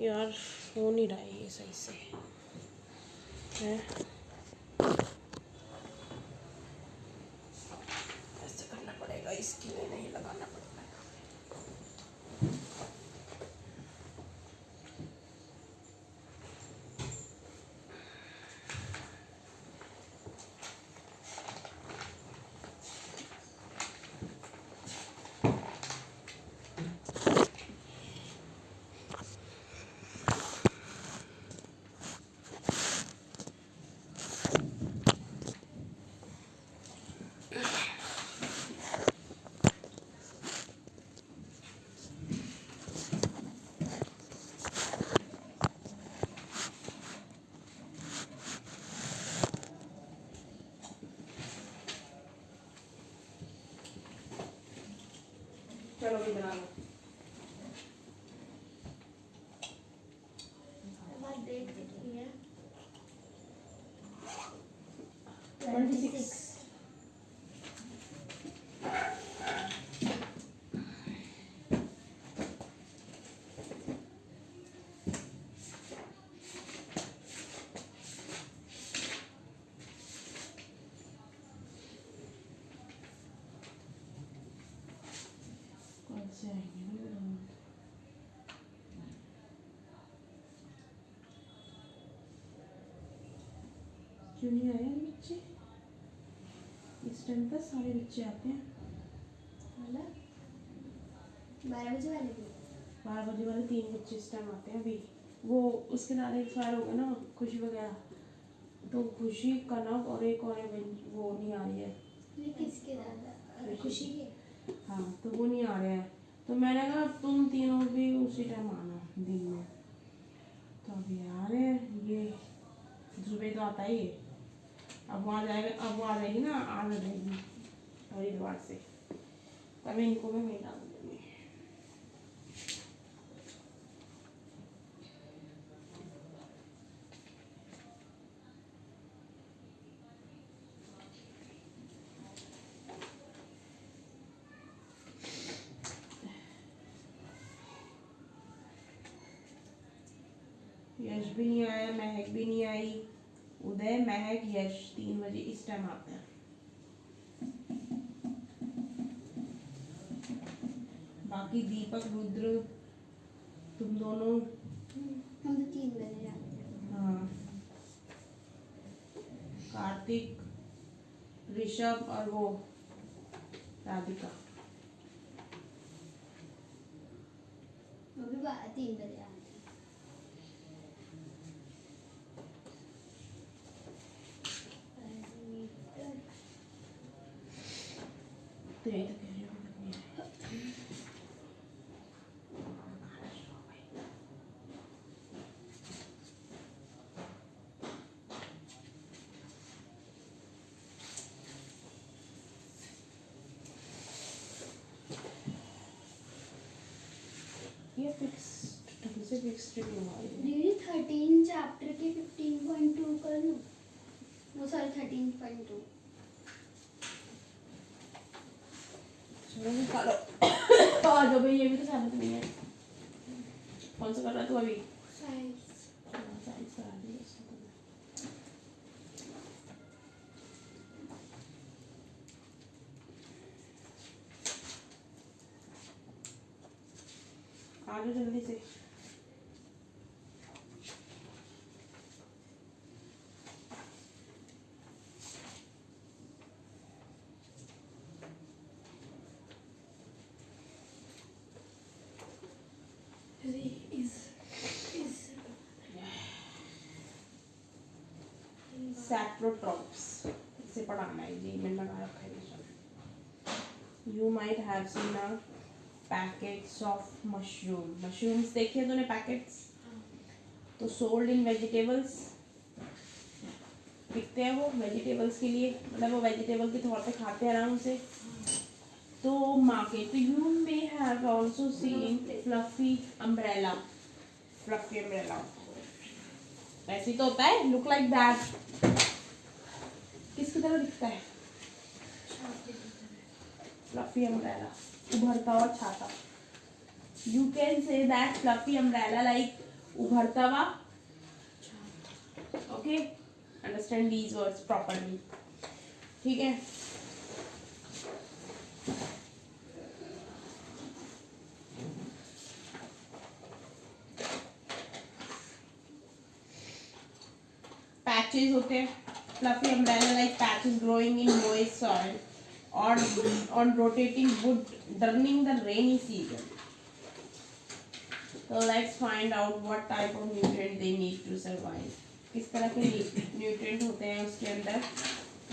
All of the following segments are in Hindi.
यार हो नहीं रहा है ये सही से है। ऐसे करना पड़ेगा, इसके लिए नहीं लगाना पड़ेगा। चलो भी बना लो। डेट कितनी है? 26। कौन से आएंगे ना क्यों नहीं आए अभी बच्चे? इस टाइम पर सारे बच्चे आते हैं। 12 बजे वाले भी? 12 बजे वाले 3 बच्चे इस टाइम आते हैं अभी। वो उसके दादा एक्सपायर हो गए ना, खुशी वगैरह, तो खुशी कनक और एक और है वो नहीं आ रही है। ये किसके दादा? खुशी के। हाँ तो वो नहीं आ रहे हैं, तो मैंने कहा तुम तीनों भी उसी टाइम आना दिन में। तो अभी आ रहे हैं ये। सुबह तो आता ही है। अब वहाँ जाएगा, अब वो आ जाएगी ना, आ जाएगी हरिद्वार से, तभी इनको भी मिला दूँगी। यश भी नहीं आया, महक भी नहीं आई। उदय, महक, यश 3 बजे इस टाइम आते हैं। बाकी दीपक, रुद्र, तुम दोनों। हम तो 3 बजे आते हैं। हाँ, कार्तिक, ऋषभ और वो राधिका। वो भी 3 बजे आते हैं। तो यही तो कह रही हूँ, नहीं है। ये फिक्स ढंग से फिक्स लगा रही है। दीदी 13 चैप्टर के 15.2 कर लो। वो सॉरी 13.2। चलो निकालो। आ जाओ भाई, ये भी तो साबित नहीं है। कौन सा कर रहा है तू अभी? साइंस। साइंस करा दी उसने तो। आ जाओ जल्दी से। सैप्रोट्रॉप्स इसे पढ़ाना है जी, मैंने लगा रखा है निशान। You might have seen a packets of mushrooms देखे हैं तूने पैकेट्स? तो सोल्ड इन वेजिटेबल्स बिकते हैं वो वेजिटेबल्स के लिए, मतलब वो वेजिटेबल के तौर पे खाते हैं आराम से। तो मार्केट, तो you may have also seen fluffy umbrella. Fluffy umbrella ऐसे ही तो होता है, लुक लाइक दैट। किसकी तरह दिखता है? फ्लफी अम्ब्रेला, उभरता हुआ छाता। You can say that fluffy umbrella like उभरता हुआ। Okay, understand these words properly, ठीक है। पैचेस होते हैं, fluffy umbrella like patches growing in moist soil और on rotating wood during the rainy season. So let's find out what type of nutrient they need to survive. किस तरह के न्यूट्रिएंट होते हैं उसके अंदर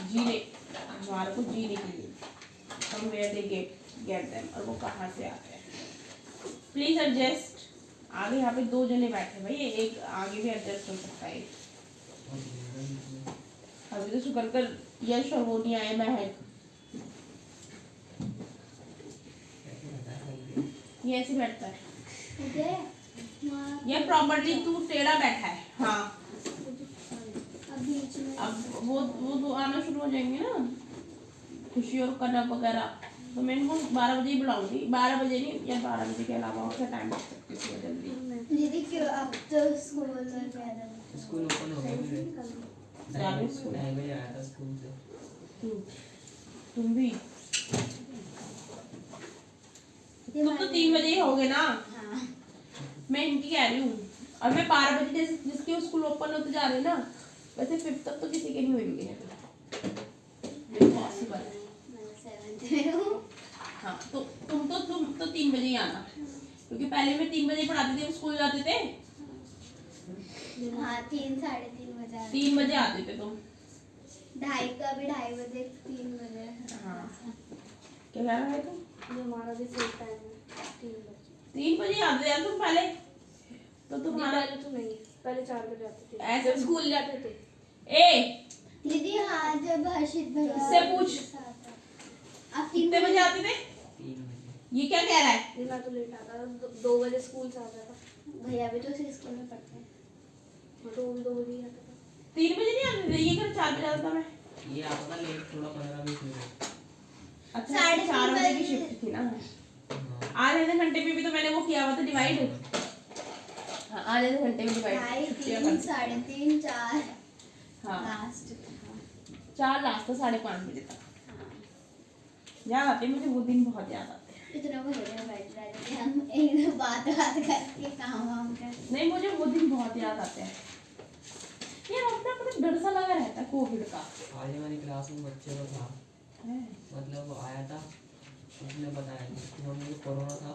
जीने, हमारे को जीने के लिए, from where they get them, और वो कहाँ से आते हैं। Please adjust. आगे यहाँ पे 2 जने बैठे भाई, एक आगे भी एडजस्ट हो सकता है। अभी तो शुक्र कर यश और वो नहीं आए, महक। ये ऐसे बैठता है, ये प्रॉपर्ली तू टेढ़ा बैठा है। हाँ, अब वो आना शुरू हो जाएंगे ना, खुशी और कनक वगैरह, तो मैं इनको 12 बजे ही बुलाऊंगी। 12 बजे नहीं, या 12 बजे के अलावा और क्या टाइम रख सकती हूँ जल्दी। दीदी क्यों अब तो स्कूल ओपन हो गया, 9 बजे आया था स्कूल से। तुम भी तुम तो 3 बजे ही होगे ना। हाँ। मैं इनकी कह रही हूँ, और मैं 12 बजे जैसे जिसके स्कूल ओपन होते जा रहे हैं ना, वैसे 5th तक तो किसी के नहीं होंगे पॉसिबल है। हाँ, तो तुम तो 3 बजे ही आना, क्योंकि पहले मैं 3 बजे पढ़ाती थी, स्कूल जाते थे। हाँ, 3 साढ़े 3 बजे 3 बजे आते थे तुम। 2:30 बजे 3 बजे। हाँ, क्या कह रहे तुम? जो हमारा भी सेम टाइम है 3 बजे। 3 बजे आते यार तुम पहले, तो तुम्हारा तो नहीं, पहले 4 बजे आते थे, ऐसे स्कूल जाते थे। ए दीदी हाँ, जब हर्षित भैया इससे पूछ, आप कितने बजे आते थे? 3 बजे। ये क्या कह रहा है? मैं तो लेट आता था, 2 बजे स्कूल से आता था। भैया भी तो उसी स्कूल में पढ़ते हैं, मैं तो 2 बजे ही आता था। 3 बजे नहीं आते थे, ये कर 4 बजे आता था मैं। ये आता था लेट थोड़ा, 15-20 मिनट। अच्छा, साढ़े 4 बजे की बजे। शिफ्ट थी ना। हाँ। आधे घंटे में भी तो मैंने वो किया हुआ था डिवाइड। हाँ, आधे घंटे में डिवाइड। 3:30 3:30 4 हाँ, लास्ट। 4 लास्ट था, 5:30 बजे तक। याद आते हैं मुझे वो दिन, बहुत याद आते हैं। इतना बढ़िया बैठ रहे थे हम, एक बात करके काम वाम कर। नहीं, मुझे वो दिन बहुत याद आते हैं यार। अपना डर सा लगा रहता है कोविड का। आज हमारी क्लास में बच्चे को था, है। मतलब वो आया था, उसने बताया कि हमने कोरोना था,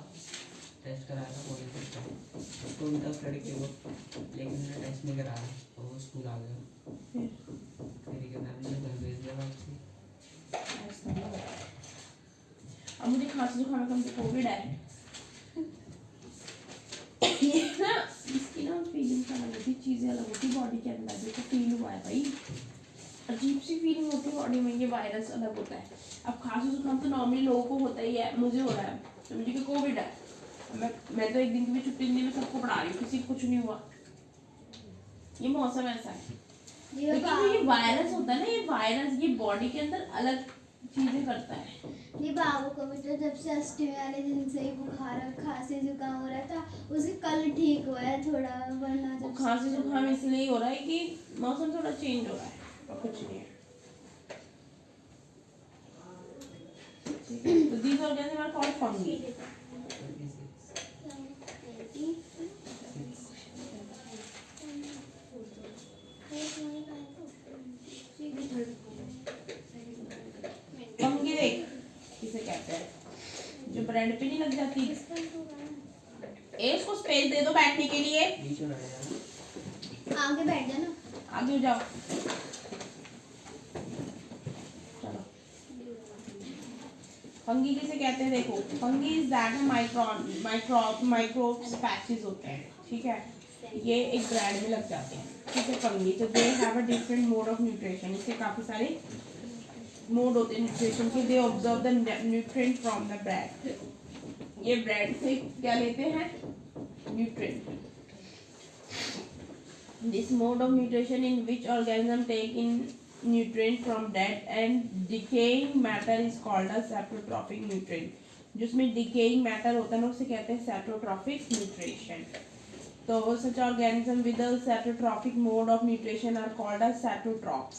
टेस्ट कराया था पॉजिटिव था, उसको भी 10 लड़के वो, लेकिन उन्होंने टेस्ट नहीं कराया, तो वो स्कूल आ गया। फिर क्या मैम ने घर भेज दिया वापसी। अब मुझे खांसी जुकाम में कम से कोविड है। ये ना, इसकी ना फीलिंग्स अलग होती, चीज़ें अलग होती बॉडी के अंदर। जो फील हुआ है भाई, अजीब सी फीलिंग होती है बॉडी में, ये वायरस अलग होता है। अब खांसी जुकाम तो नॉर्मली लोगों को होता ही है, मुझे हो रहा है, तो मुझे कि कोविड है। मैं तो एक दिन की भी छुट्टी नहीं, मैं सबको पढ़ा रही हूँ, किसी को कुछ नहीं हुआ। ये मौसम ऐसा है, लेकिन ये वायरस होता है ना, ये वायरस ये बॉडी के अंदर अलग चीजें करता है। ये बाबू को भी तो जब से अष्टमी वाले दिन से ही बुखार और खांसी जुकाम हो रहा था, उसे कल ठीक हुआ है थोड़ा, वरना वो जब खांसी जुकाम इसलिए हो रहा है कि मौसम थोड़ा चेंज हो रहा है, और कुछ नहीं है। ठीक है, तो these organisms are called fungi. Fungi देख किसे कहते हैं, जो ब्रेड पे नहीं लग जाती। ए, इसको स्पेस दे दो बैठने के लिए। बीच में बैठ जाना। आगे बैठ जाना। आगे हो जाओ, चलो। फंगी किसे कहते हैं? देखो, fungi is that microbes patches होते हैं, ठीक है। ये एक ब्रेड में लग जाते हैं, ठीक है। फंगी तो they have a different mode of nutrition, इसके काफी सारे मोड होते हैं न्यूट्रिशन के। They observe the nutrient from the bread, ये ब्रेड से क्या लेते हैं? Nutrient. This mode of nutrition in which organism take in nutrient from dead and decaying matter is called as saprotrophic nutrient. जिसमें decaying matter होता है ना, उसे कहते हैं saprotrophic nutrition. तो such organism with a saprotrophic mode of nutrition are called as saprotrophs.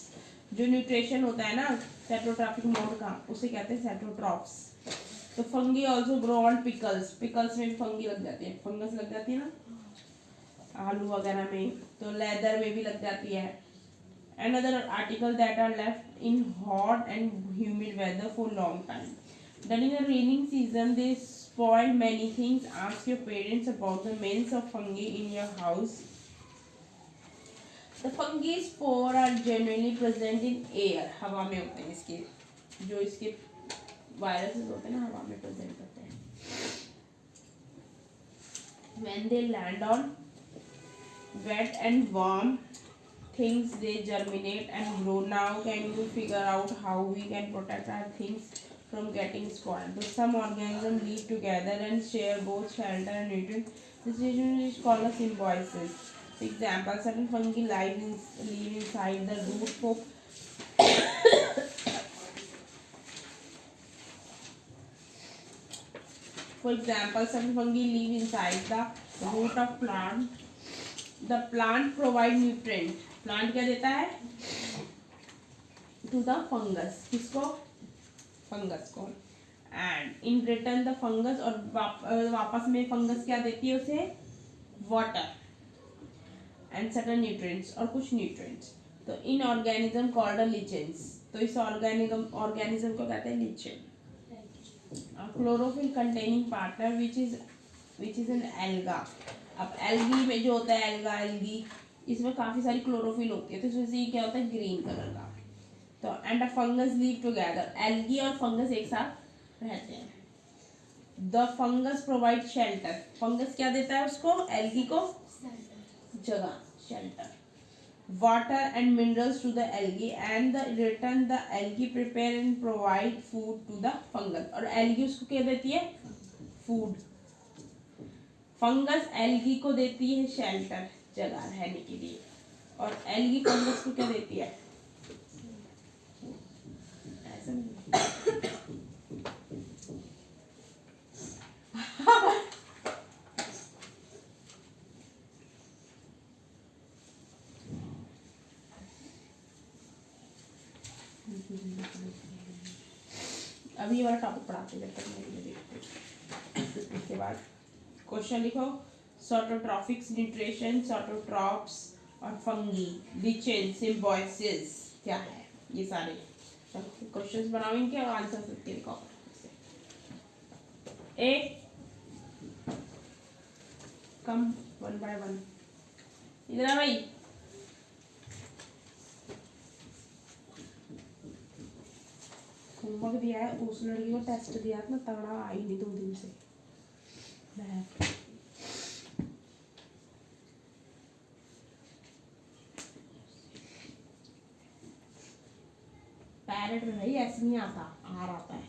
जो न्यूट्रिशन होता है ना saprotrophic मोड का, उसे कहते हैं saprotrophs. तो fungi also grow on pickles. Pickles में भी फंगी लग जाती है, फंगस लग जाती है ना आलू वगैरह में, तो लेदर में भी लग जाती है. Another article that are left in hot and humid weather for long time. During the raining season, they spoil many things. Ask your parents about the means of fungi in your house. The fungi spore are generally present in air. हवा में होते हैं इसके, जो इसके वायरसेस होते हैं ना, हवा में प्रेजेंट होते हैं. When they land on wet and warm things, they germinate and grow. Now can you figure out how we can protect our things from getting spoiled? So some organisms live together and share both shelter and nutrients. This situation is called a symbiosis. For example, certain fungi live inside the root for certain fungi live inside the root of plant. The plant provide nutrient. Plant क्या देता है टू द फंगस, किसको, फंगस को. And in return the fungus, और वापस में फंगस क्या देती है उसे, वाटर एंड सर्टेन न्यूट्रिएंट्स, और कुछ न्यूट्रिएंट्स. तो इन ऑर्गेनिज्म कॉल्ड लिचेंस. तो इस ऑर्गेनिज्म को कहते हैं lichen. Chlorophyll containing partner which is an alga. अब एल्गी में जो होता है एल्गी, इसमें काफ़ी सारी क्लोरोफिल होती है, तो इसमें क्या होता है ग्रीन कलर का. तो and a fungus live together. Algae और फंगस एक साथ रहते हैं. The fungus provide shelter. Fungus क्या देता है उसको, एल्गी को जगह, shelter. Water and minerals to the algae and the return the algae prepare and provide food to the fungus. और एल्गी उसको क्या देती है, फूड. फंगस एल्गी को देती है शेल्टर, जगह रहने के लिए, और एल्गी फंगस को क्या देती है, ऐसा अभी ये वाला टॉपिक पढ़ाते जब तक मैं देखते. इसके बाद क्वेश्चन लिखो. Saurotrophs, nutrition, saurotrophs और फंगी, लिचेन, सिम्बायोसिस क्या है, ये सारे क्वेश्चंस बनाओ, इनके आंसर सबके लिखो. ए कम वन बाय वन. इधर आ भाई. होमवर्क दिया है, उस लड़की को टेस्ट दिया था ना, तगड़ा आई नहीं 2 दिन से. पैरेट में भाई ऐसे नहीं आता, आर आता है.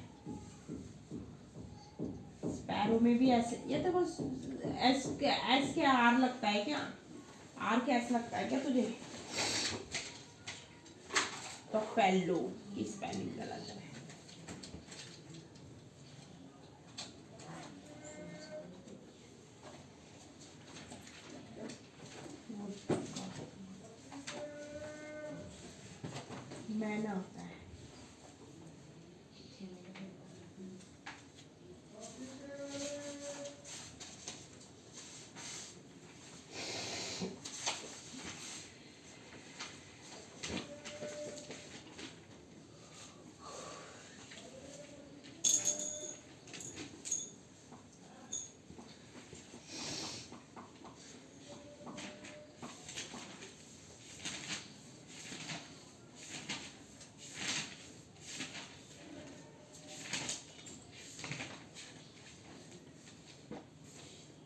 स्पैरो में भी ऐसे, ये तो बस एस के आर लगता है क्या, आर के एस लगता है क्या तुझे, तो फेल्लो की स्पेलिंग गलत है. मैना होता है.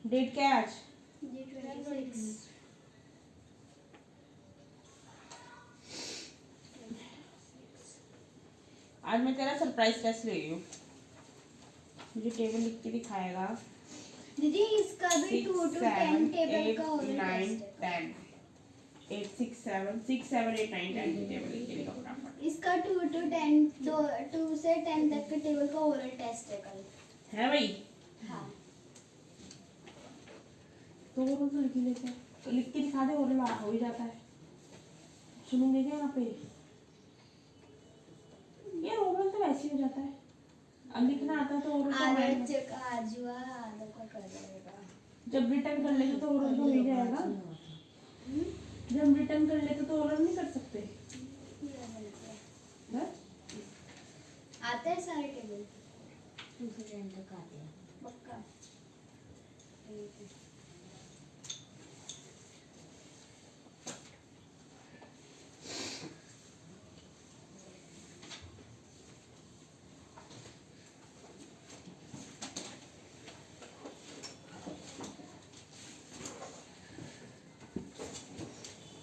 डेट क्या है आज, आज मैं तेरा सरप्राइज टेस्ट ले रही हूँ. मुझे टेबल लिख के दिखाएगा. दीदी इसका भी 2 to 10 टेबल का ओरल 9 टेस्ट है. 10 8 6 7 6 7 8 9 10 की टेबल लिख के दिखा फटाफट. इसका 2 to 10 2 से 10 तक के टेबल का ओरल टेस्ट है कल. है भाई. हाँ तो ओरल तो लिख ही लेते हैं, तो लिख के दिखा दे, ओरल हो ही जाता है। सुनेंगे क्या यहाँ पे? यार ओरल तो वैसे ही हो जाता है, अब लिखना आता है तो ओरल तो आधा होगा। चक आजुआ आधा का कर देगा। जब रिटर्न कर लेते तो ओरल तो हो ही जाएगा। जब रिटर्न कर लेते तो ओरल नहीं कर सकते। हाँ? आता है सारे टेबल दूसरे टाइम तक आते हैं। पक्का। ठीक है।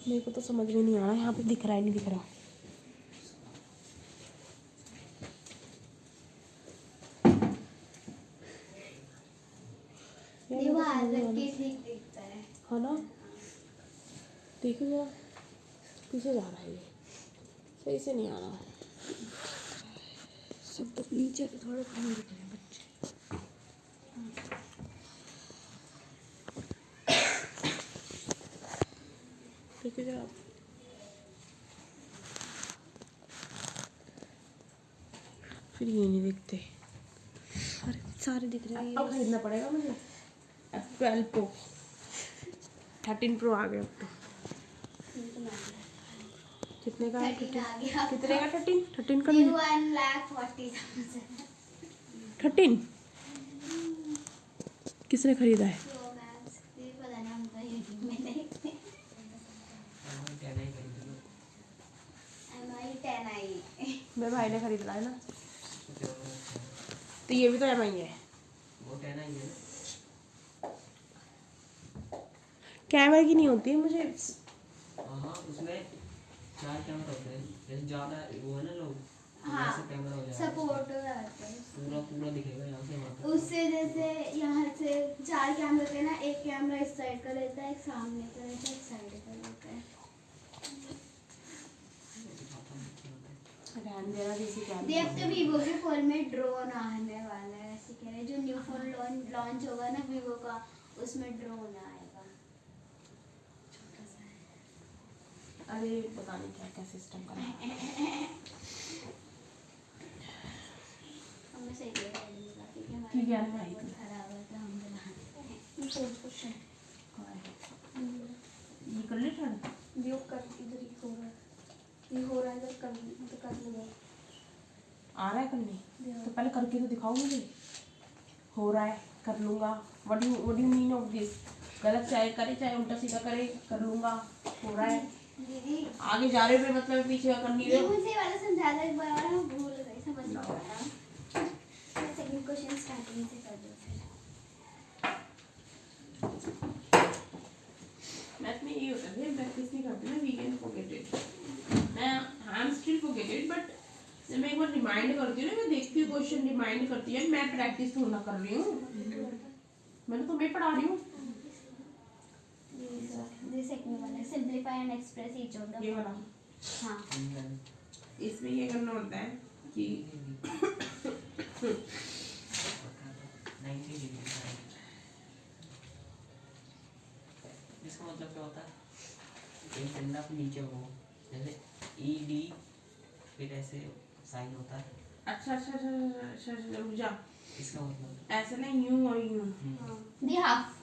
मेरे को तो समझ में नहीं आ रहा, यहाँ पे दिख रहा है नहीं दिख रहा। यार मेरे को दीवार समझ में रख आ के रहा। ठीक दिखता है। है ना, देखो जरा पीछे जा रहा है ये, सही से नहीं आ रहा। सब तो नीचे से थोड़े कम दिख रहे हैं बच्चे। देखो जरा, फिर ये नहीं दिखते। अरे सारे दिख रहे हैं। अब खरीदना पड़ेगा मुझे। अब 12 प्रो 13 प्रो आ गया अब तो। कितने का है 13 आ 13? गया। कितने का 13 का? 1,40,000 13 किसने खरीदा है? Pro max. ये पता नहीं, हम तो यूट्यूब में देखते हैं। MI 10i। मेरे भाई ने खरीदा है ना, तो ये भी तो MI है। वो 10 आई है ना। कैमरा की नहीं होती है मुझे। हाँ उसमें 4 कैमरा होते हैं, जैसे ज़्यादा वो है ना लोग, हाँ, ऐसे कैमरा हो जाएगा, सपोर्ट हो जाता है। पूरा पूरा दिखेगा यहाँ से वहाँ तक। उससे जैसे यहाँ से 4 कैमरे थे ना, एक कैमरा इस साइड का लेता है, एक सामने का लेता है, एक साइड का लेता है। रहने देना किसी देख कैमरा। तो वीवो के फोन में ड्रोन आने वाला है, ऐसे कह रहे हैं। जो न्यू फोन लॉन्च होगा ना वीवो का, उसमें ड्रोन आएगा। छोटा सा है। अरे पता नहीं क्या क्या सिस्टम का है। हमें सही लगा क्योंकि ठीक है, हमारा भाई। बहुत खराब है, तो हम बनाते हैं। ये कुछ है। ये कर ले ठंड। व्यू कर इधर ही हो रहा है, ये हो रहा है इधर, कर लूँगा। आ रहा है करने तो पहले करके तो दिखाओ मुझे। हो रहा है, कर लूँगा। What do you mean of this? गलत चाहे करे चाहे उल्टा सीधा करे, कर लूँगा। हो रहा है, दीदी आगे जा रहे हो मतलब पीछे कर नहीं ये रहे हो। मुझे वाला समझा दो एक बार, और मैं भूल गई, समझ नहीं पाया। मैं सेकंड क्वेश्चन स्टार्टिंग से कर दो फिर। मैथ में ये होता है, प्रैक्टिस नहीं करती ना, वी कैन फॉरगेट इट। मैं I am still forget it, but जब मैं एक बार रिमाइंड करती हूँ ना, मैं देखती हूँ क्वेश्चन रिमाइंड करती है, मैं प्रैक्टिस थोड़ा कर रही हूँ। मैं तो तुम्हें पढ़ा रही हूँ। ये सेकंड वाला simplify and express each of the. ये वाला। हाँ, इसमें ये करना होता है कि 90 डिग्री का। इसका मतलब क्या होता है? एक डंडा को नीचे हो, जैसे ED, फिर ऐसे साइन होता है। अच्छा अच्छा अच्छा अच्छा अच्छा, रुक जा। इसका मतलब ऐसे नहीं, यूं और यूं। दी हाफ।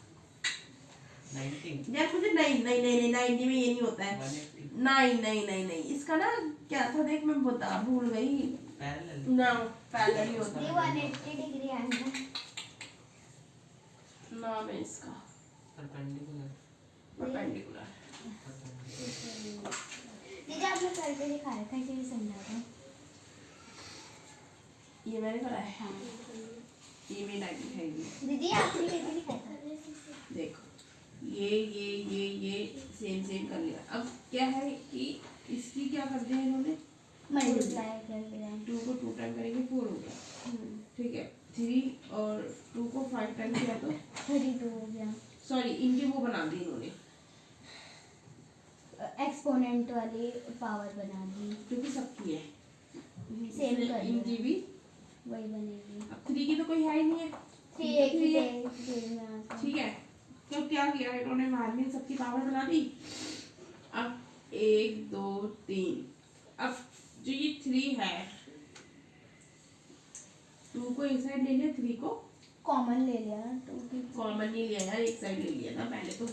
90 यार मुझे नहीं नहीं नहीं नहीं 90 में ये नहीं होता है। 180 नहीं नहीं नहीं नहीं, इसका ना क्या था, देख मैं बता भूल गई पैरेलल। ना। पैरेलल ही होता दी है 180 डिग्री एंगल। नाम है इसका, परपेंडिकुलर। परपेंडिकुलर। दीदी आपने करके दिखाया था कि समझा था। ये मैंने करा है। हाँ ये मेरी 90 है ये। दीदी आपने करके दिखाया था। देखो ये सेम सेम कर लिया। अब क्या है कि इसकी क्या कर दिया इन्होंने, मल्टीप्लाई कर दिया। 2 को 2 टाइम करेंगे 4 हो गया, ठीक है। 3 और 2 को 5 टाइम किया तो 32 हो गया। सॉरी इनके वो बना दी इन्होंने, एक्सपोनेंट वाली पावर बना दी, क्योंकि सबकी है सेम कर दिया। इनकी भी। वही बनेगी। अब 3 की तो कोई है ही नहीं है, 3 एक ही में आता है। ठीक है। तो क्या किया इन्होंने, बाद में सबकी पावर बना दी। अब 1 2 3, अब जो ये 3 है, 2 को एक साइड ले लिया, 3 को कॉमन ले लिया ना, 2 की कॉमन नहीं लिया यार, एक साइड ले लिया ना पहले तो।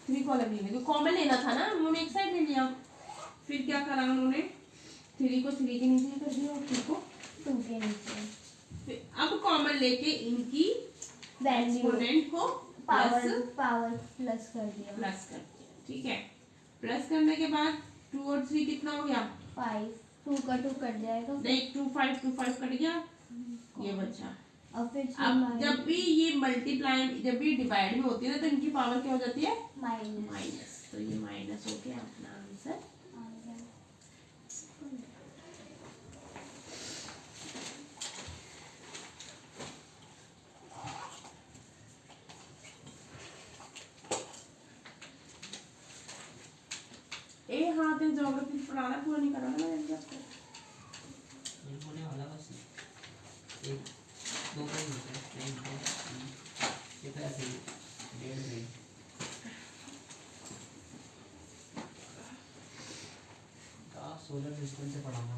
3 को अलग ले लिया, तो कॉमन लेना था ना, उन्होंने एक साइड ले लिया। फिर क्या करा उन्होंने, 3 को 3 के नीचे कर दिया और 2 को 2 के नीचे। फिर अब कॉमन लेके इनकी वैल्यू एक्सपोनेंट को पावर प्लस कर दिया। प्लस कर दिया, ठीक है। प्लस करने के बाद 2 और 3 कितना हो गया, 5, 2 का 2 कट जाएगा। देख 2 5 कट गया, ये बचा। और फिर अब जब भी ये मल्टीप्लाई, जब भी डिवाइड में होती है ना, तो इनकी पावर क्या हो जाती है, माइनस। माइनस। तो ये माइनस हो गया अपना आंसर। ए हाँ, तो ज्योग्राफी पढ़ाना पूरा नहीं करा ना मैंने आपको। ये होने वाला बस 1 2 का ही होता है, 1 2 3, ये तो ऐसे ही 1.5 में का सोलर सिस्टम से पढ़ाना।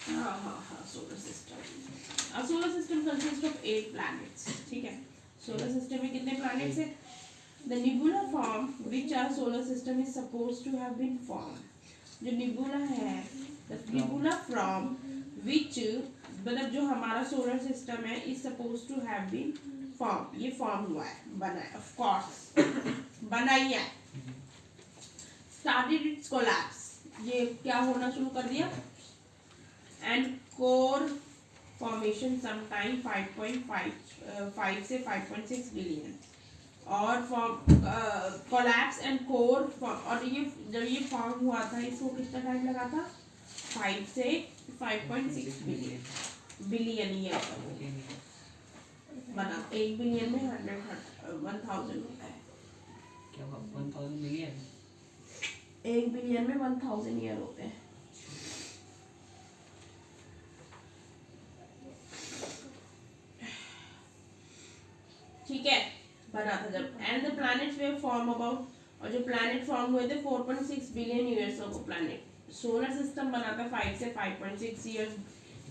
हाँ, सोलर सिस्टम। अब solar system consist of 8 planets, ठीक है। सोलर सिस्टम में कितने प्लैनेट्स हैं? The nebula form which our solar system is supposed to have been formed. जो nebula है, the nebula from which, मतलब जो हमारा solar system है, is supposed to have been formed. ये form हुआ है, बना है, of course, बना ही है। Started its collapse. ये क्या होना शुरू कर दिया? And core formation sometime 5.5 से 5.6 billion. और कोलैप्स एंड कोर, और ये जब ये फॉर्म हुआ था, इसको कितना टाइम लगा था, 5 से 5.6 बिलियन ईयर बना। 1 बिलियन में 1000 होता है। क्या 1000 मिलियन? 1 बिलियन में 1000 ईयर होते हैं। ठीक है, बना था जब। And the planets way form about, और जो प्लैनेट फॉर्म हुए थे 4.6 बिलियन ईयर्स अगो। प्लैनेट सोलर सिस्टम बना था 5 से 5.6 ईयर्स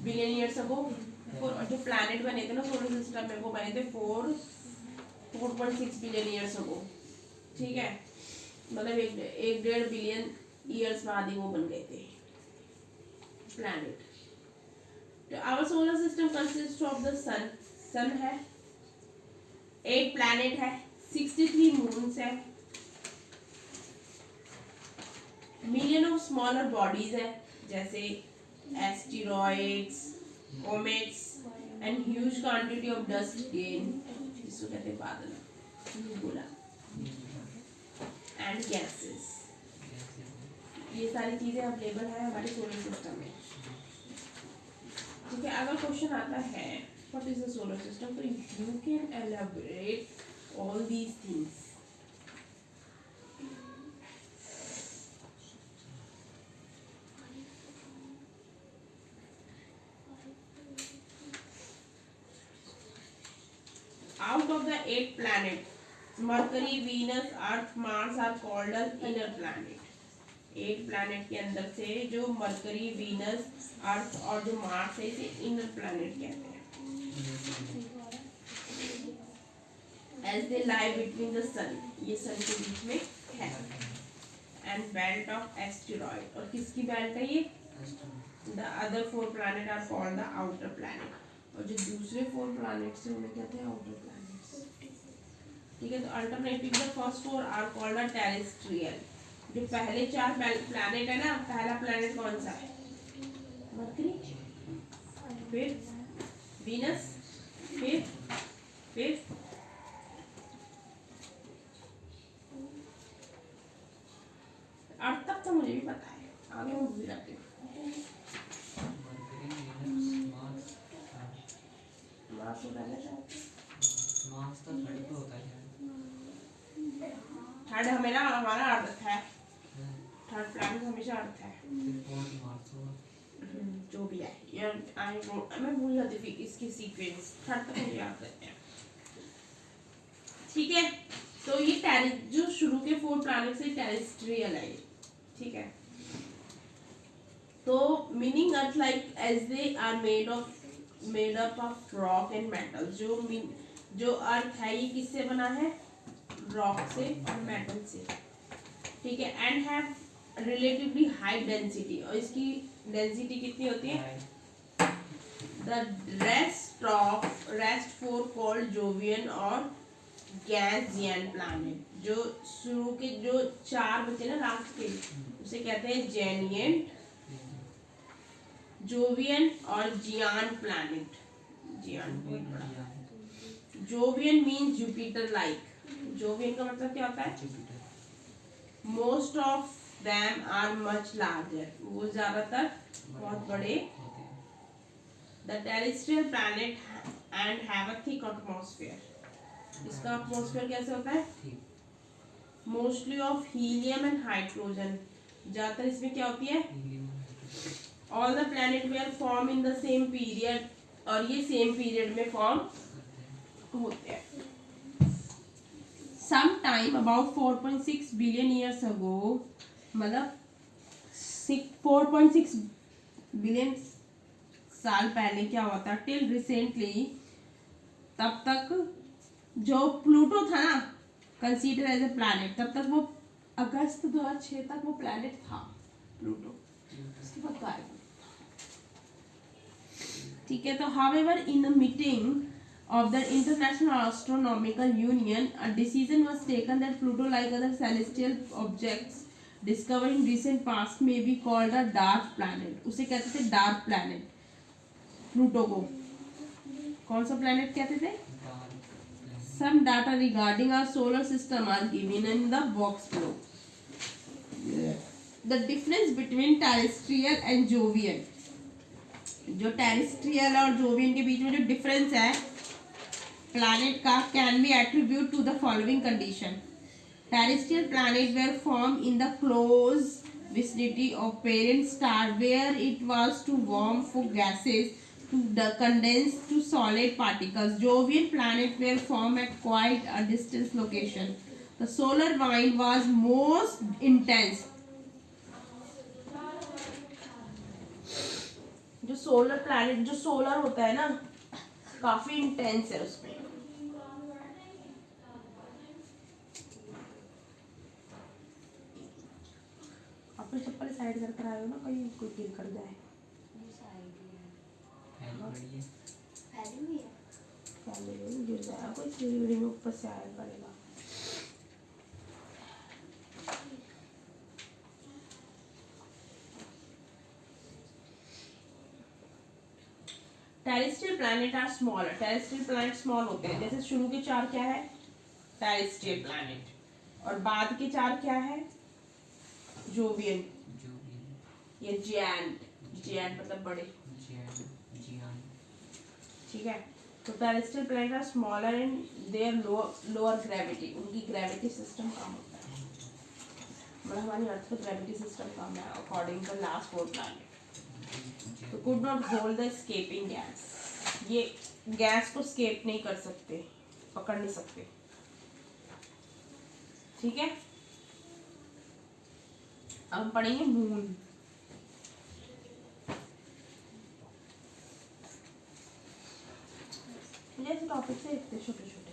बिलियन ईयर्स अगो। और जो प्लैनेट बने थे ना सोलर सिस्टम में, वो बने थे 4.6 बिलियन ईयर्स अगो, ठीक है। मतलब 1.5 बिलियन ईयर्स बाद ही वो बन गए थे प्लैनेट। तो our solar system consist of the sun, sun है, 8 प्लैनेट है, 63 मून्स है, मिलियन ऑफ स्मॉलर बॉडीज है, जैसे asteroids, comets and huge quantity of dust gain, जिसको कहते हैं बादल, nebula एंड गैसेस। ये सारी चीजें अवेलेबल है हमारे सोलर सिस्टम में, ठीक है। अगर क्वेश्चन आता है what is the solar system, so you can elaborate all these things. Out of the 8 planets, Mercury, Venus, Earth, Mars are called as inner planet. 8 planet के अंदर से जो मरकरी, वीनस, अर्थ और जो मार्स है, इसे इनर प्लैनेट कहते हैं। As they lie between the sun, ये सन के बीच में है, and belt of asteroid, और किसकी बेल्ट है ये? The other 4 planet are called the outer planet, और जो दूसरे 4 planets हैं उन्हें कहते हैं outer planets, ठीक है। तो alternative the first 4 are called a terrestrial. जो पहले 4 planet है ना, पहला planet कौन सा है? मरकरी, फिर वीनस, फिर अर्थ तक तो मुझे भी पता है, आगे मैं भूल जाती हूँ। मार्स होता है ना, मार्स तो थर्ड पे होता है। थर्ड हमें ना, हमारा अर्थ है, थर्ड प्लैनेट हमेशा अर्थ है। फिर फोर्थ मार्स होगा, जो भी है यार, मैं भूल जाती थी इसकी सीक्वेंस, थर्ड तक मुझे याद है। ठीक है, तो ये जो शुरू के 4 प्लैनेट से टेरेस्ट्रियल है, ठीक है। तो meaning earth like as they are made up of rock and metal. जो अर्थ है ये किससे बना है? रॉक से और मेटल से, ठीक है। And have relatively high density, और इसकी डेंसिटी कितनी होती है? द रेस्ट 4 कॉल्ड जोवियन और गैसियन प्लैनेट। जो शुरू के जो 4 बचे ना लास्ट के, उसे कहते हैं जेनियन, जोवियन और जियान प्लैनेट। जियान बहुत बड़ा। Jovian means Jupiter like. Jovian का मतलब क्या होता है? Most of them are much larger, वो ज्यादातर बहुत बड़े। The terrestrial planet and have a thick atmosphere. इसका एटमॉस्फेयर कैसे होता है? Mostly of helium and hydrogen. ज्यादातर इसमें क्या होती है? All the planet were form in the same period, और ये सेम पीरियड में फॉर्म होते हैं। Some time about 4.6 billion years अगो, मतलब 4.6 बिलियन साल पहले क्या हुआ था? टिल रिसेंटली, तब तक जो प्लूटो था ना कंसीडर एज ए प्लैनेट, तब तक वो अगस्त 2006 तक वो प्लैनेट था प्लूटो, उसके बाद गायब। ठीक है, तो however in a meeting of the International Astronomical Union, a decision was taken that Pluto, like other celestial objects discovered in recent past, may be called a dark planet. उसे कहते थे डार्क प्लैनेट, प्लूटो को। कौन सा प्लैनेट कहते थे? Some data regarding our solar system are given in the box below. The difference between terrestrial and Jovian, जो टेरेस्ट्रियल और जोवियन के बीच में जो डिफरेंस है प्लैनेट का, can be attribute to the following condition. Terrestrial planet were form in the close vicinity of parent star where it was too warm for gases to condense to solid particles. Jovian planet were formed at quite a distance location. The solar wind was most intense. जो सोलर प्लैनेट, जो सोलर होता है ना, काफी इंटेंस है उसमें। अपनी चप्पल साइड करके आए हो ना, कहीं कोई गिर कर जाए। गिर जाएगा कोई, सीढ़ी में ऊपर से आया पड़ेगा। Terrestrial planet are smaller. Terrestrial planet small होते हैं, जैसे शुरू के 4 क्या है? टेरेस्ट्रियल प्लैनेट, और बाद के 4 क्या है? जोवियन या जियांट मतलब बड़े। ठीक है, तो terrestrial planet are smaller and their lower gravity, उनकी ग्रेविटी सिस्टम कम होता है। मतलब हमारी अर्थ का ग्रेविटी सिस्टम कम है अकॉर्डिंग टू लास्ट 4 प्लैनेट। तो could not hold the escaping gas, ये गैस को स्केप नहीं कर सकते, पकड़ नहीं सकते। ठीक है, अब हम पढ़ेंगे मून। जैसे टॉपिक से इतने छोटे छोटे,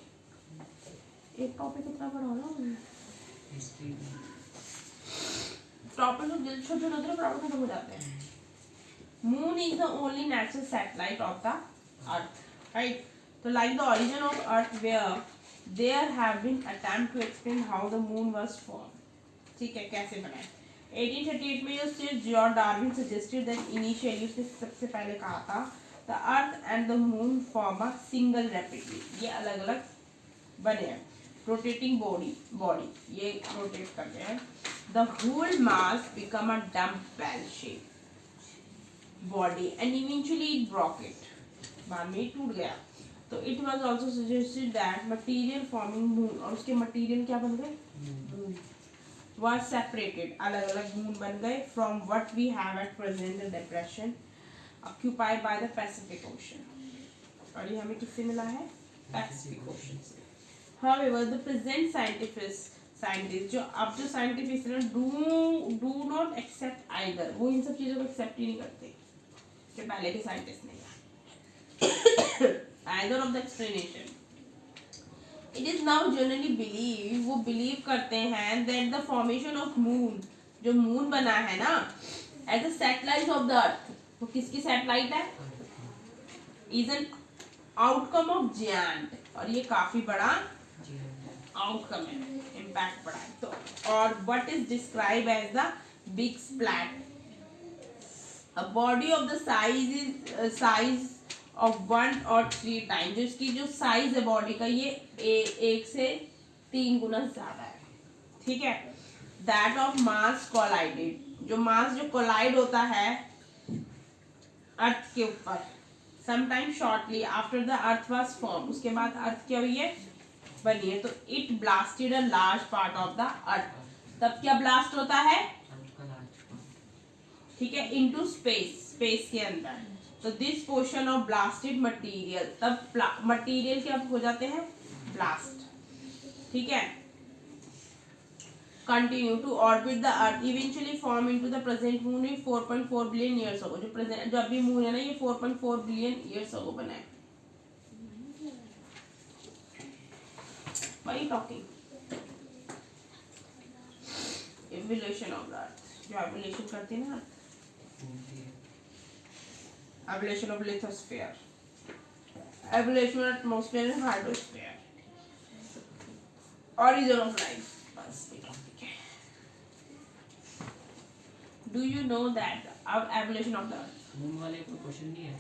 एक टॉपिक इतना बड़ा हो ना, टॉपिक छोटे छोटे होते हैं, प्रॉब्लम खत्म हो जाते हैं। Moon is the only natural satellite of the Earth, right? So, like the origin of Earth, where there have been attempts to explain how the moon was formed. ठीक है, कैसे बना? 1838 में जो George Darwin suggested that initially, उसने सबसे पहले कहा था the Earth and the moon form a single rapidly. ये अलग अलग बने हैं, rotating body ये rotate करते हैं। The whole mass become a dumbbell shape body and eventually it broke it, बाद में टूट गया। तो it was also suggested that material forming moon, और उसके material क्या बन गए? moon was separated, अलग अलग moon बन गए from what we have at present the depression occupied by the Pacific Ocean। और ये हमें किससे मिला है? Pacific Ocean से। However, the present scientists जो अब जो साइंटिफिस्ट है डू नॉट एक्सेप्ट आइदर, वो इन सब चीजों को एक्सेप्ट ही नहीं करते जो पहले के साइंटिस्ट ने either of the explanation. It is now generally believe, वो बिलीव करते हैं that the formation of moon, जो मून बना है ना as a satellite of the earth, वो किसकी सैटेलाइट है, is an outcome of giant, और ये काफी बड़ा आउटकम है, इम्पैक्ट पड़ा है। तो और what is describe as the big splat, a body of the size of 1 or 3 time, जो इसकी जो साइज है बॉडी का ये 1 से 3 गुना ज्यादा है, ठीक है। दैट ऑफ मास कोलाइडेड, जो मास जो कोलाइड होता है अर्थ के ऊपर, sometime shortly after the earth was form, उसके बाद अर्थ क्या हुई है, बनी है। तो it blasted a large part of the अर्थ, तब क्या ब्लास्ट होता है, ठीक है, इनटू स्पेस के अंदर। तो this portion of blasted material, तब मटेरियल क्या हो जाते हैं, ब्लास्ट, ठीक है। Continue to orbit the earth, eventually form into the present moon in 4.4 billion years ago, जो अभी मून है ना ये 4.4 बिलियन ईयर्स अगो बना है। Why are you talking? Evolution of the earth, जो evolution करती है ना, evolution of lithosphere, evolution of atmosphere and hydrosphere, origin of life, बस ये topic है। Do you know that of evolution of the earth? Moon वाले कोई क्वेश्चन नहीं है,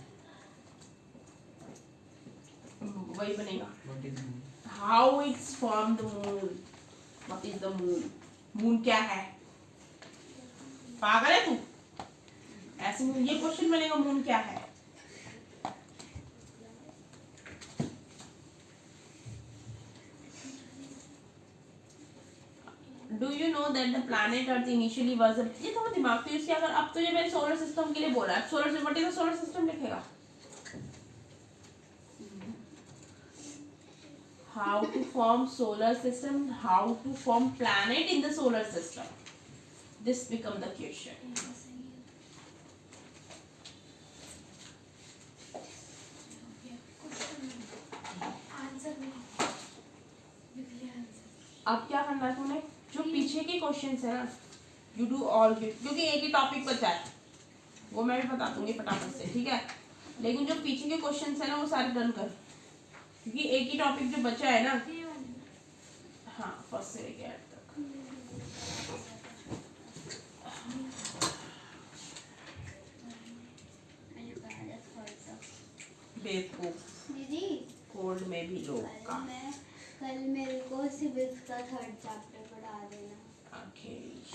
वही बनेगा। What is moon, How it's formed the moon? What is the moon? Moon क्या है? पागल है तू? ऐसे ये क्वेश्चन बनेगा, मून क्या है? Do you know that the planet Earth initially was a, ये थोड़ा दिमाग तो इसके, अगर अब तो ये मैंने सोलर सिस्टम के लिए बोला है, solar system, what is the solar system लिखेगा। How to form solar system, how to form planet in the solar system, this become the question. अब क्या करना है तूने, जो पीछे के क्वेश्चंस है ना, यू डू ऑल, क्योंकि एक ही टॉपिक बचा है, वो मैं भी बता दूंगी फटाफट से, ठीक है। लेकिन जो पीछे के क्वेश्चंस है ना वो सारे डन कर, क्योंकि एक ही टॉपिक जो बचा है ना, हाँ, फर्स्ट से लेके एंड तक। बेवकूफ, दीदी कोल्ड में भी लोग का कल मेरे को सिविक्स का 3rd चैप्टर पढ़ा देना। अखिलेश,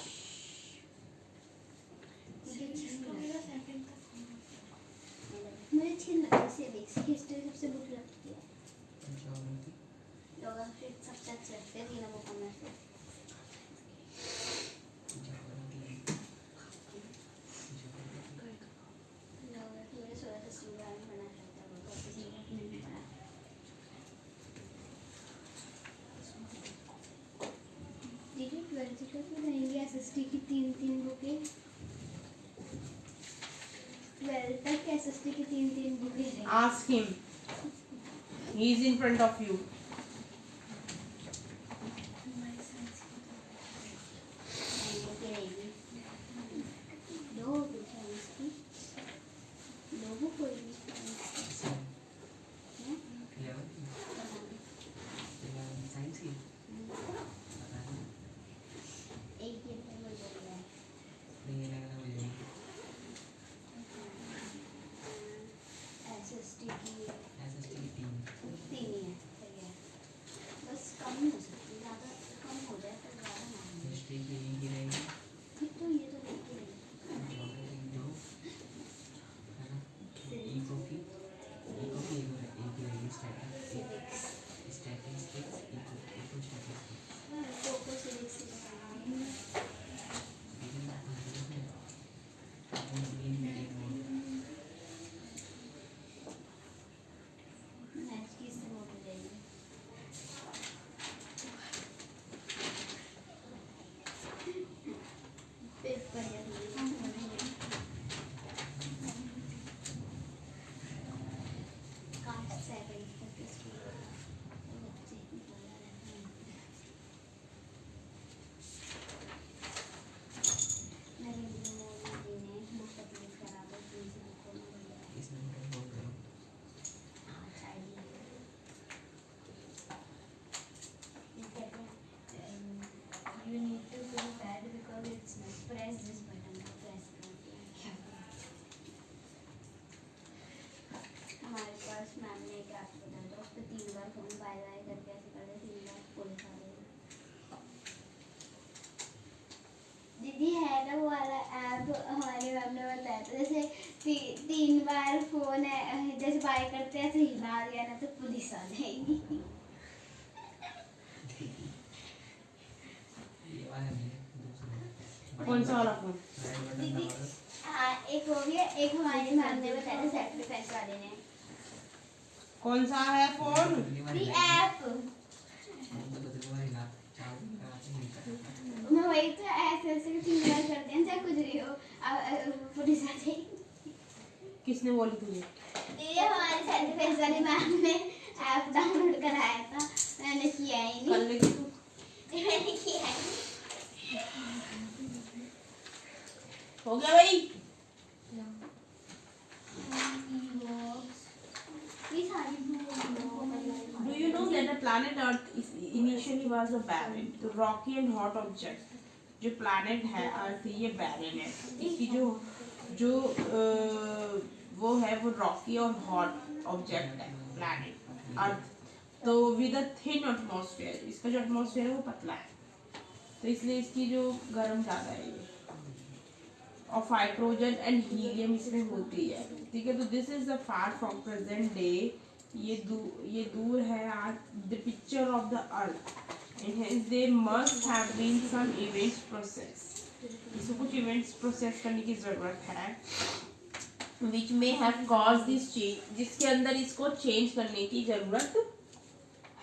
मुझे अच्छी नहीं लगती सिविक्स, हिस्ट्री सबसे बुक लगती है, ज्योग्राफी सबसे अच्छी लगती है तीनों बुकों में से। ज्योग्राफी मुझे 16 से स्टूडेंट बना सकता है, वो किसी ने नहीं पढ़ा। दीदी 12th तक रहेंगी एसएसटी की 3 बुकें, 12th तक एसएसटी की 3 बुकें हैं। ask him, he is in front of you. Science की एक ये तो मुझे लग रहा है। नहीं लग रहा मुझे, एसएसटी की एसएसटी की 3 3 ही है, सही है। काफी सेकंड तक इसको बच्चे बोला रहता है। नरेंद्र मोदी जी ने बुक अपलोड करा दी प्रिंसिपल को ना भैया। इसमें बोल रहे हो अच्छा idea you need to feel bad because it's not press this button to press क्या हमारे पास मैम ने एक ऐप बताया था उस पर 3 बार फोन बाय बाय करके ऐसे करते 3 बार पुलिस आ गई। दीदी है ना वो वाला ऐप हमारी मैम ने बताया था जैसे 3 बार फोन है जैसे बाय करते हैं तो हिला दिया ना तो पुलिस आ जाएगी। ये वाला नहीं दूसरा कौन सा वाला फोन? राइट बटन दीदी दबा दो हाँ एक हो गया एक हमारी मैम ने बताया था सेल्फ डिफेंस वाले ने कौन सा है फोन? दी ऐप मैं वही तो ऐसे ऐसे 3 बार करते हैं चाहे कुछ भी हो पुलिस आ जाएगी। किसने बोली तुझे? ये हमारे सेल्फ डिफेंस वाली मैम ने ऐप डाउनलोड कराया था मैंने किया ही कर नहीं। लेगी तू? मैंने किया ही नहीं। हो गया भाई? ये सारी Do you know that the planet Earth initially was a barren, तो rocky and hot object. जो planet है Earth ये barren है। इसकी जो वो है वो rocky और hot object है planet Earth। तो with a thin atmosphere, इसका जो atmosphere है वो पतला है। तो इसलिए इसकी जो गर्म ज़्यादा है ये। और हाइड्रोजन एंड हीलियम इसमें होती है। ठीक है तो this is the far from present day. ये दूर है आज the picture of the earth and hence they must have been some events process. इसको कुछ इवेंट्स प्रोसेस करने की जरूरत है which may have cause this change, जिसके अंदर इसको चेंज करने की जरूरत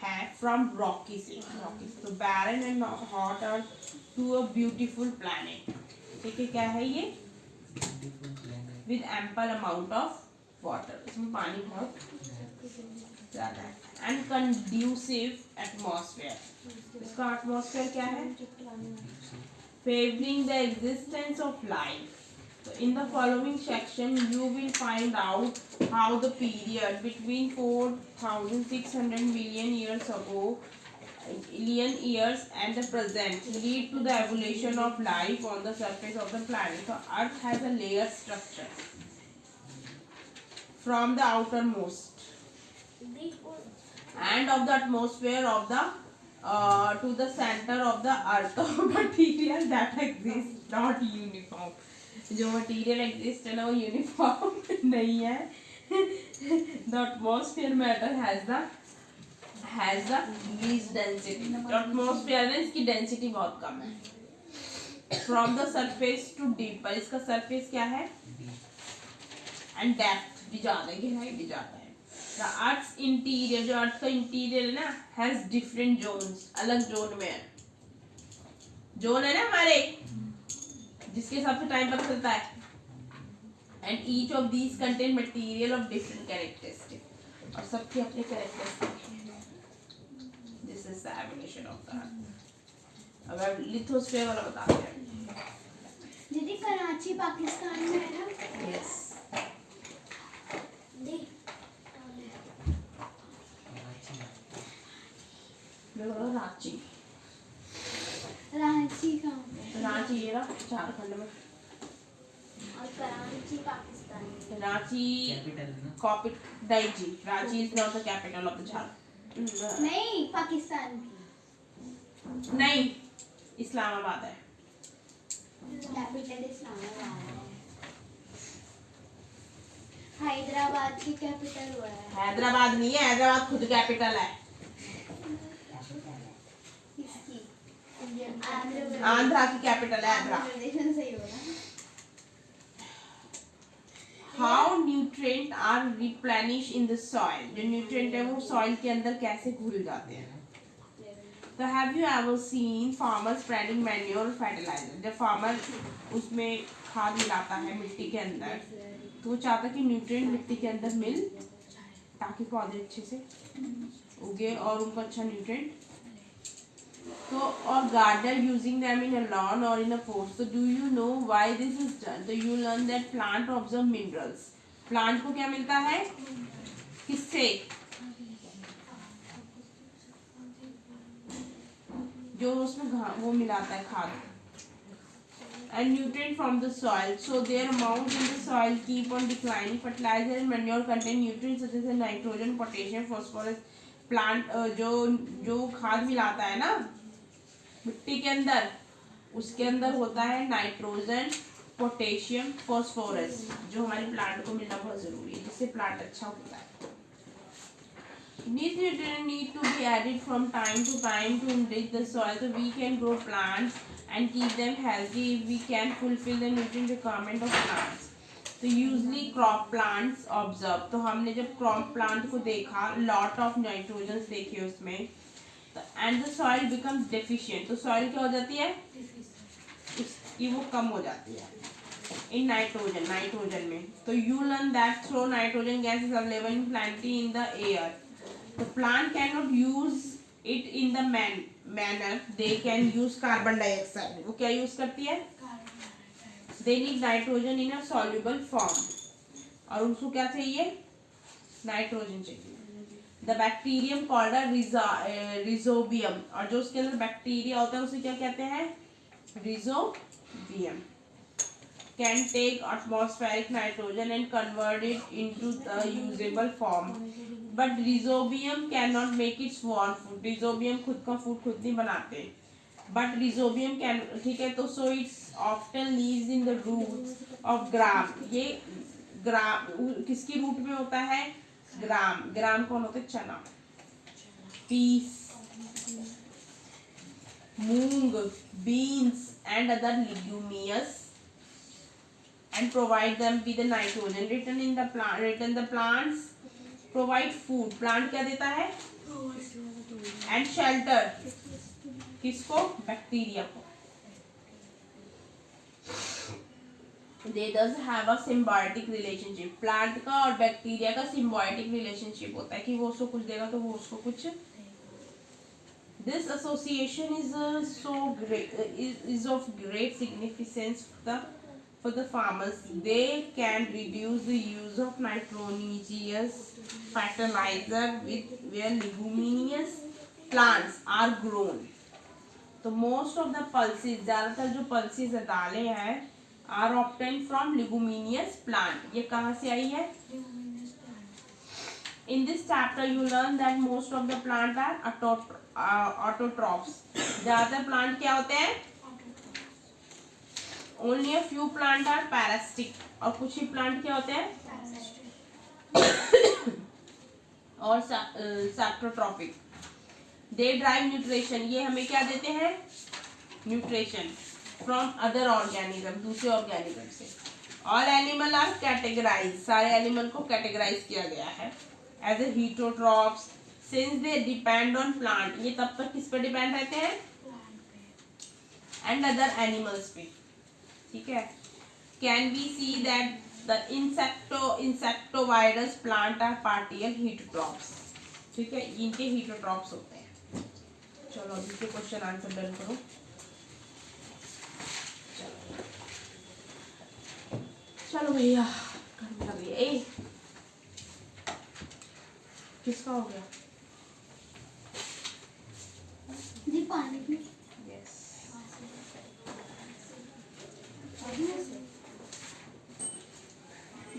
है फ्रॉम रॉकी से। तो barren and hot earth to a beautiful planet. ठीक है क्या है ये? With ample amount of water, इसमें पानी बहुत ज्यादा है एंड कंड्यूसिव एटमॉस्फेयर। इसका एटमॉस्फेयर क्या है? Favouring the existence of life. So in the following section you will find out how the period between 4,600 million years ago alien years and the present lead to the evolution of life on the surface of the planet. So Earth has a layer structure from the outermost and of the atmosphere of the to the center of the Earth of material that exists not uniform. जो मटेरियल एग्जिस्ट है ना वो यूनिफॉर्म नहीं है। The atmosphere matter has the least density. Atmosphere है इसकी डेंसिटी बहुत कम है। From the surface to deeper, इसका सरफेस क्या है? एंड डेप्थ भी ज्यादा है, गहराई भी ज्यादा है। द अर्थ्स इंटीरियर, जो अर्थ का इंटीरियर है ना हैज डिफरेंट जोन्स, अलग जोन में है। जोन है ना हमारे जिसके हिसाब से टाइम पता चलता है। And each of these contain material of different characteristic, और सबके अपने characteristic. This is the evolution of the अर्थ। अब लिथोस्फीयर वाला बताते हैं। दीदी कराची पाकिस्तान में है ना? यस रांची। रांची कहाँ पे? रांची ये रहा झारखंड में। और कराची पाकिस्तान में। रांची कैपिटल ना नहीं जी, Ranchi is not the capital of the Jharkhand. नहीं पाकिस्तान की नहीं, इस्लामाबाद है। कैपिटल इस्लामाबाद है। हैदराबाद की कैपिटल हुआ है। हैदराबाद नहीं है, हैदराबाद खुद कैपिटल है। किसकी? आंध्रा की कैपिटल है आंध्रा। आंध्र प्रदेश में सही होगा। How nutrient are replenish in the soil. जो न्यूट्रिएंट है वो सॉइल के अंदर कैसे घुल जाते हैं। द तो have you ever seen farmer spreading manure fertilizer? जब फार्मर उसमें खाद मिलाता है मिट्टी के अंदर तो वो चाहता है कि न्यूट्रिएंट मिट्टी के अंदर मिल ताकि पौधे अच्छे से उगे और उनको अच्छा न्यूट्रिएंट। तो और gardener using them in a lawn or in a pot. तो do you know why this is done? तो you learn that plant observe minerals. Plant को क्या मिलता है? किससे? जो उसमें वो मिलाता है खाद। And nutrient from the soil, so their amount in the soil keep on declining. Fertilizer and manure contain nutrients such as nitrogen, potassium, phosphorus. Plant जो खाद मिलाता है ना मिट्टी के अंदर, उसके अंदर होता है नाइट्रोजन, पोटेशियम, फॉस्फोरस, जो हमारे प्लांट को मिलना बहुत जरूरी है जिससे प्लांट अच्छा होता है। These nutrients need to be added from time to time to enrich the soil so we can grow plants and keep them healthy if we can fulfill the nutrient requirement of plants. तो यूजली क्रॉप प्लांट्स ऑब्जर्व, तो हमने जब क्रॉप प्लांट को देखा लॉट ऑफ नाइट्रोजन देखे उसमें, and the soil becomes deficient. तो सॉइल क्या हो जाती है? उसकी वो कम हो जाती है इन नाइट्रोजन में। तो you learn that through nitrogen gas is available in plenty in the air. The plant cannot use it in the manner they can use carbon dioxide. वो क्या यूज करती है? They need nitrogen in a soluble form. और उनको क्या चाहिए? नाइट्रोजन चाहिए। The bacterium called a rhizobium, और जो उसके अंदर बैक्टीरिया होता है उसे क्या कहते हैं? Rhizobium. Can take atmospheric nitrogen and convert it into the usable form. But rhizobium cannot make its own food. Rhizobium खुद का फूड खुद नहीं बनाते। But rhizobium can, ठीक है, तो so it's often lives in the roots of gram. ये ग्राम किसकी रूट में होता है? ग्राम। ग्राम कौन होता है? चना, पीस, मूंग, beans and other leguminous and provide them with the nitrogen written in the plant. The plants provide food. Plant क्या देता है? And shelter किसको? बैक्टीरिया को। They thus have a symbiotic relationship. Plant का और बैक्टीरिया का symbiotic relationship होता है कि वो उसको कुछ देगा तो वो उसको कुछ। This association is of great significance for the farmers. They can reduce the use of nitrogenous fertilizer where leguminous plants are grown. तो most of the pulses, ज़्यादातर जो pulses दालें हैं are obtained from leguminous plant. ये कहाँ से आई है? In this chapter you learn that most of the plant are autotrophs. ज़्यादातर plant क्या होते हैं? Only a few plant are parasitic. और कुछ ही plant क्या होते हैं? और saprotrophic. They derive nutrition. ये हमें क्या देते हैं? Nutrition from other organism, दूसरे organism से। All animal are categorized. सारे animal को categorize किया गया है as a heterotrophs since they depend on plant. ये तब तक किस पे depend रहते हैं? And other animals पे। ठीक है। Can we see that the insectivorous plant are partial heterotrophs? ठीक है, इनके heterotrophs होते हैं। चलो अभी के क्वेश्चन आंसर डन करो। चलो भैया गर्मी लग रही है। ए किसका हो गया? जी पानी में। यस।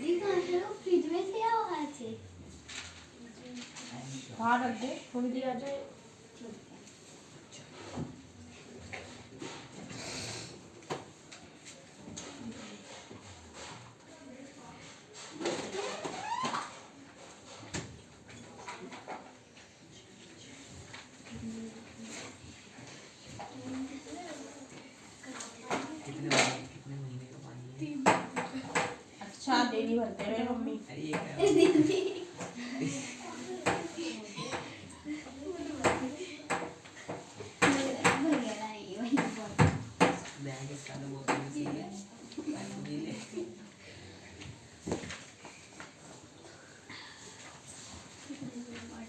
जी कहाँ से हो? फ्रिज में से या बाहर से? बाहर रख दे, थोड़ी देर आ जाए। अच्छा डेली भरते हैं मम्मी। अरे ये क्या? पहले बोतल में सी है पहले पी ले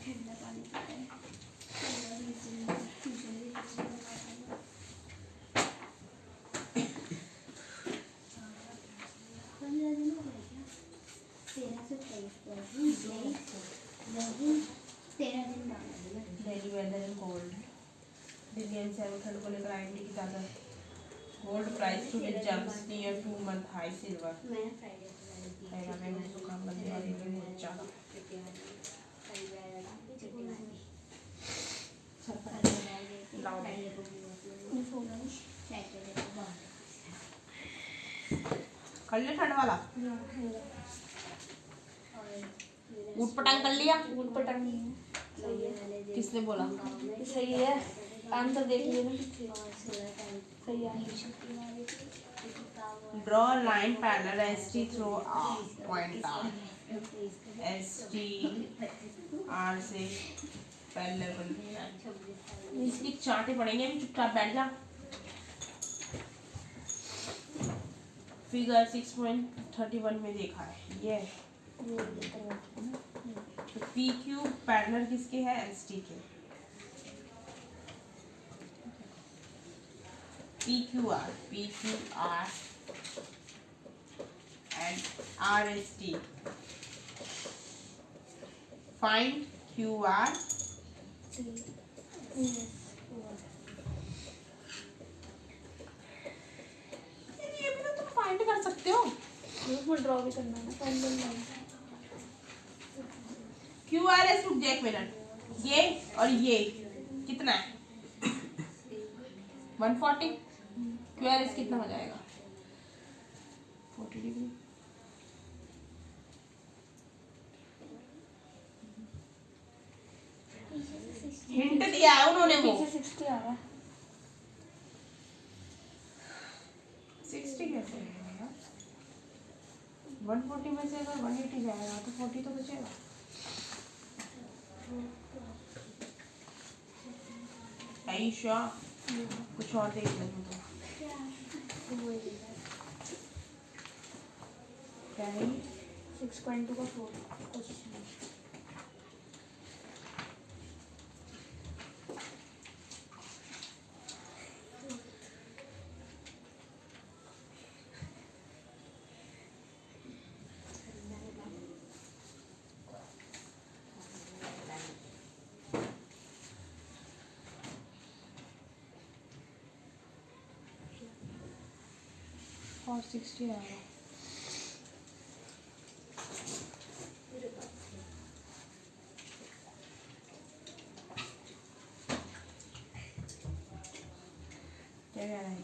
ठंडा पानी पीता है daily weather and gold Delhi NCR ठंड को लेकर आएंगे कि ज़्यादा gold price to jumps near 2 month high silver पहला मैं उसको काम करने वाली हूँ ज़्यादा कर ले ठंड वाला ऊट पटांग कर लिया ऊट पटांग नहीं है। किसने बोला सही है आंसर देख लिया ना पीछे सही है draw line parallel ST through point R ST R से पैरेलल इसकी चार्टें पढ़ेंगे अभी चुपचाप बैठ जा फिगर 6.31 में देखा है ये तो पी क्यू पैरेलल किसके है एसटी के P Q R and RST. Find QR. ये भी तो तुम फाइंड कर सकते हो उसमें ड्रॉ भी करना है ना पैरेलल लाइन QRS रुक जा एक मिनट ये और ये कितना है 140 QRS कितना हो जाएगा 40 डिग्री हिंट दिया है उन्होंने वो पीछे 60 आ रहा है 60 कैसे होगा 140 में से अगर 180 जाएगा तो 40 तो बचेगा आयशा कुछ और देख लेंगे तो क्या है 6.2 का 4 क्वेश्चन और 60 आएगा क्या कह रहा है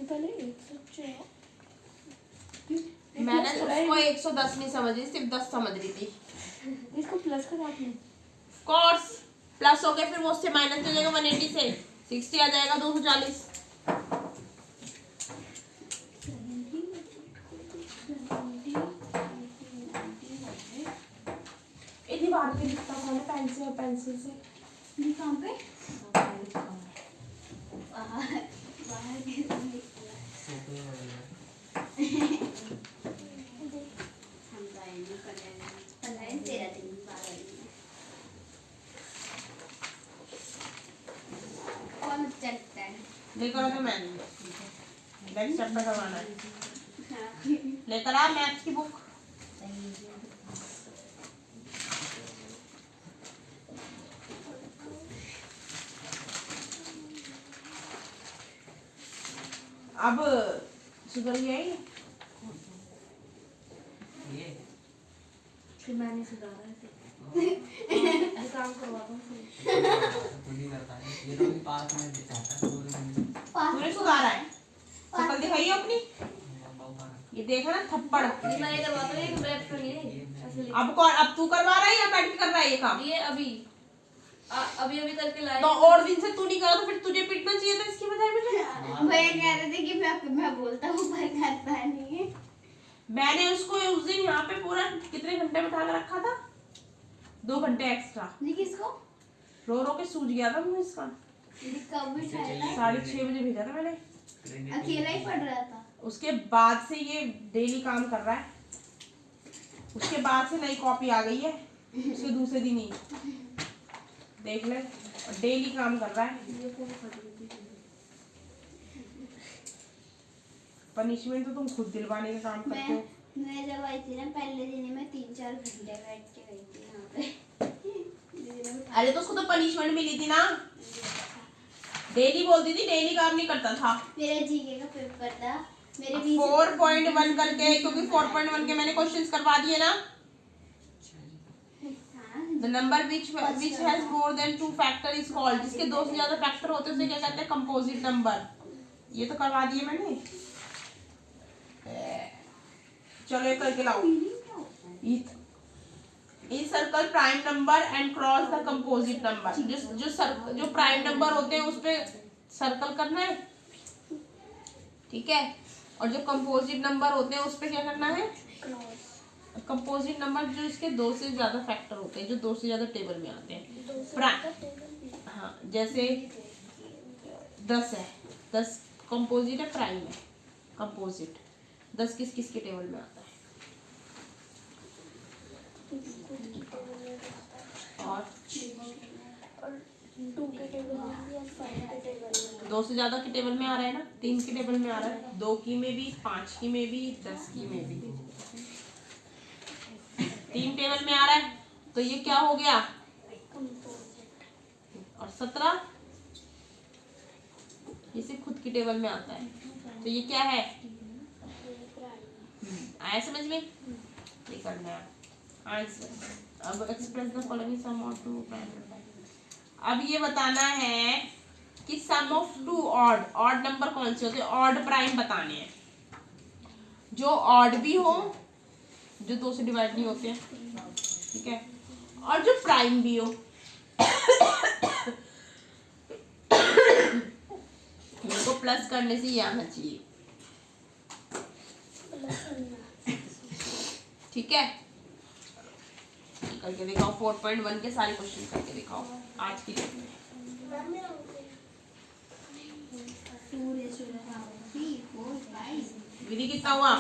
पहले 104 मैंने उसको 110 नहीं समझ रही सिर्फ 10 समझ रही थी इसको प्लस करा आपने कोर्स प्लस हो गया फिर वो उससे माइनस हो जाएगा 180 से 60 आ जाएगा 240 दीवार पे लिखता था ना पेंसिल से कहाँ पे बाहर के सोफे वगैरह हम जाएंगे पढ़ाई 13 दिन 12 दिन कौन चलता है लेकर आ मैं नेक्स्ट चैप्टर करवाना है लेकर आ मैथ्स की बुक अब शुगर ये आई ये फिर मैंने सुधारा है काम करवाता हूँ खुद ही करता है ये तो अभी 5 मिनट दिखाता है पूरे दिन तूने सुधारा है शक्ल दिखाई है अपनी ये देखा ना थप्पड़ मैं करवाता हूँ एक ब्रेक कर लिए ये अब कौन, अब तू करवा रहा है या बैठ के कर रहा है ये काम? ये अभी अभी अभी करके लाए। तो और दिन से तू नहीं करा तो फिर तुझे पिटना चाहिए था इसकी बजाय मुझे। भैया कह रहे थे कि मैं बोलता हूँ पर करता नहीं है। मैंने उसको उस दिन यहाँ पे पूरा कितने घंटे बिठा के रखा था, 2 घंटे एक्स्ट्रा। नहीं किसको? रो रो के सूझ गया था मुझे इसका। कब बिठाया था? 6:30 बजे भेजा था मैंने। अकेला ही पढ़ रहा था। उसके बाद से ये डेली काम कर रहा है। उसके बाद से नई कॉपी आ गई है, उसके दूसरे दिन ही देख ले, और डेली काम कर रहा है। पनिशमेंट तो तुम खुद दिलवाने का काम करते हो। मैं जब आई थी ना पहले दिन ही मैं 3-4 घंटे बैठ के गई थी यहाँ पे। अरे तो उसको तो पनिशमेंट मिली थी ना, डेली बोलती थी, डेली काम नहीं करता था। मेरा जीके का पेपर था, मेरे 4.1 करके, क्योंकि 4.1 के मैंने क्वेश्चंस करवा दिए ना। The number which has more than 2 factor is called, जिसके 2 से ज्यादा फैक्टर होते हैं उसे क्या कहते हैं? Composite number. ये तो करवा दिए मैंने। चलो ये करके लाओ। ई circle prime number and cross the composite number. जो प्राइम नंबर होते हैं उस पे सर्कल करना है, ठीक है, और जो कंपोजिट नंबर होते हैं उस पे क्या करना है? कंपोजिट नंबर जो इसके 2 से ज्यादा फैक्टर होते हैं, जो 2 से ज्यादा टेबल में आते हैं। हाँ, जैसे 10 है, 10 कंपोजिट है, प्राइम है कंपोजिट। 10 किस किस के टेबल में आता है? और 2 के टेबल में या 5 के टेबल में। 2 से ज्यादा के टेबल में आ रहा है ना, 3 के टेबल में आ रहा है, 2 की में भी, 5 की में भी, 10 की में भी। 3 टेबल में आ रहा है तो ये क्या हो गया? और 17 इसे खुद की टेबल में आता है, तो ये क्या है? आया समझ में? ये करना है आंसर। अब express the following sum of 2 prime. अब ये बताना है कि सम ऑफ 2 ऑड नंबर कौन से होते हैं? ऑड प्राइम बताने हैं, जो ऑड भी हो, जो 2 से डिवाइड नहीं होते हैं, ठीक है, और जो प्राइम भी हो। इनको प्लस करने से ये आना चाहिए, ठीक है। करके दिखाओ 4.1 के सारे क्वेश्चन करके दिखाओ आज की डेट में। विधि कितना हुआ?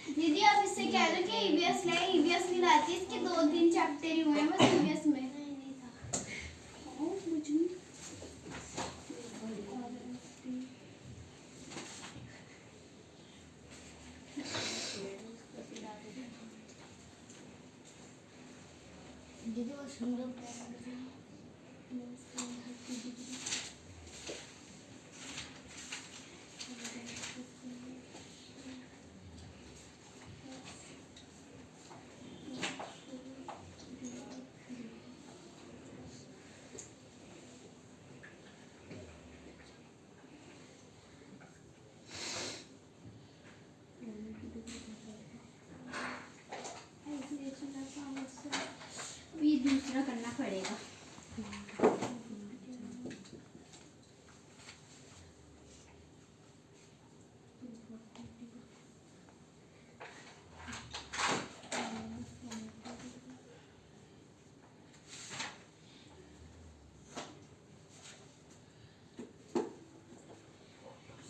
दीदी आप इससे कह दो कि ईवीएस ले, ईवीएस नहीं लाती, इसके 2-3 चैप्टर ही हुए हैं बस ईवीएस में। दीदी वो सुन लो। ये दूसरा करना पड़ेगा।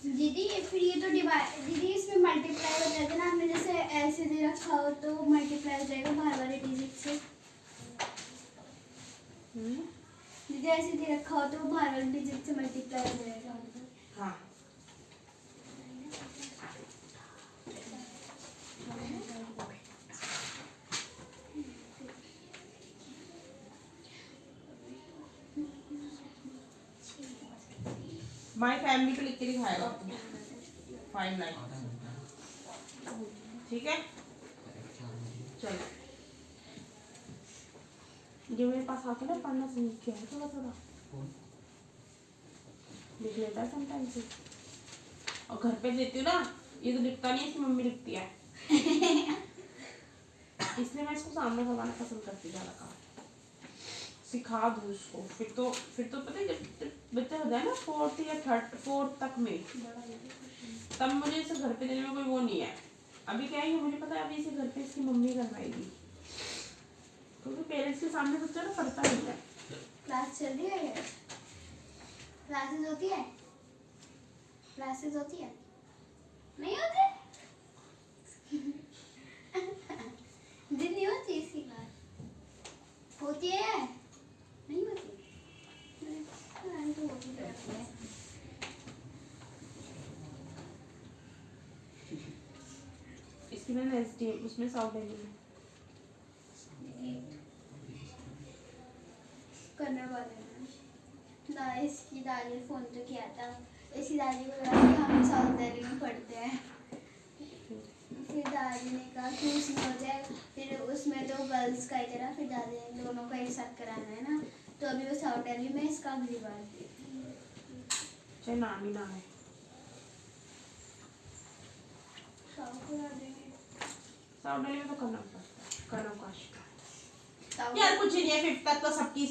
दीदी फिर ये तो डिवाइड, दीदी इसमें मल्टीप्लाई हो जाता है ना, आपने जैसे ऐसे दे रखा हो तो मल्टीप्लाई हो जाएगा बाहर वाले डिजिट से। दीदी ऐसे दे रखा हो तो बाहर वाले डिजिट से मल्टीप्लाई हो जाएगा। हाँ, माय फैमिली पे लिख के दिखाएगा 5 लाइन, ठीक है। चलो ये मेरे पास आके ना पढ़ना सीख गया है, थोड़ा थोड़ा लिख लेता है समटाइम्स, और घर पे देती हूँ ना, ये तो लिखता नहीं है, इसकी मम्मी लिखती है। इसलिए मैं इसको सामने करवाना पसंद करती ज़्यादा काम सिखा दूँ उसको। फिर तो पता है जब बच्चा हो जाए ना 4th या 4th तक में, तब मुझे इसे घर पे देने में कोई वो नहीं है। अभी क्या है कि मुझे पता है अभी इसे घर पे इसकी मम्मी करवाएगी, क्योंकि पेरेंट्स के सामने बच्चा ना पढ़ता नहीं है। क्लास चल रही है? क्लासेस होती है? क्लासेस होती है? नहीं होते? दिन नहीं होती इसकी क्लास? होती है? नहीं होती? तो होती रहती है। इसकी मैंने SDM उसमें साउथ दिल्ली में करने वाले हैं ना। इसकी दादी ने फोन तो किया था, इसकी दादी को लगा कि हम साउथ दिल्ली में पढ़ते हैं। फिर दादी ने कहा कि उसमें हो जाए, फिर उसमें तो गर्ल्स का ही करा, फिर दादी ने दोनों का एक साथ कराना है ना, तो अभी वो साउथ दिल्ली में, इसका अगली बार। चाहे नाम ही ना है। साउथ करा देंगे। साउथ दिल्ली में तो करना पड़ता है, करो काश साउथ यार कुछ नहीं है। 5th तक तो सबकी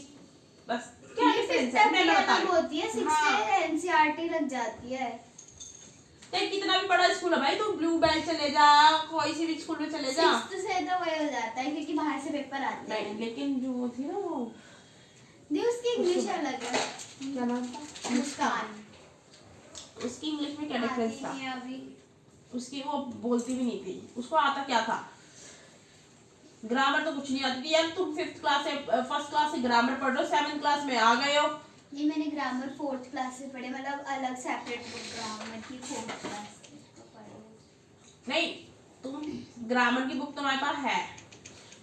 बस क्या ये डिफरेंस fifth है तक मैं की बता अलग होती है, 6th से NCERT लग जाती है। चाहे कितना भी बड़ा स्कूल है भाई, तू ब्लू बेल चले जा, कोई सी भी स्कूल में चले जा। 6th से तो वही हो जाता है क्योंकि बाहर से पेपर आते नहीं हैं। लेकिन जो वो थी ना वो नहीं, उसकी इंग्लिश अलग है। क्या नाम था, मुस्कान उसकी इंग्लिश में क्या आती डिफरेंस था? नहीं है अभी। उसकी वो बोलती भी नहीं थी, उसको आता क्या था? ग्रामर तो कुछ नहीं आती थी यार। तुम 5th क्लास से 1st क्लास से ग्रामर पढ़ रहे हो, 7th क्लास में आ गए हो। ये मैंने ग्रामर 4th क्लास से पढ़े, मतलब अलग सेपरेट बुक ग्रामर की 4th क्लास से तो पढ़े। नहीं, तुम ग्रामर की बुक तुम्हारे पास है,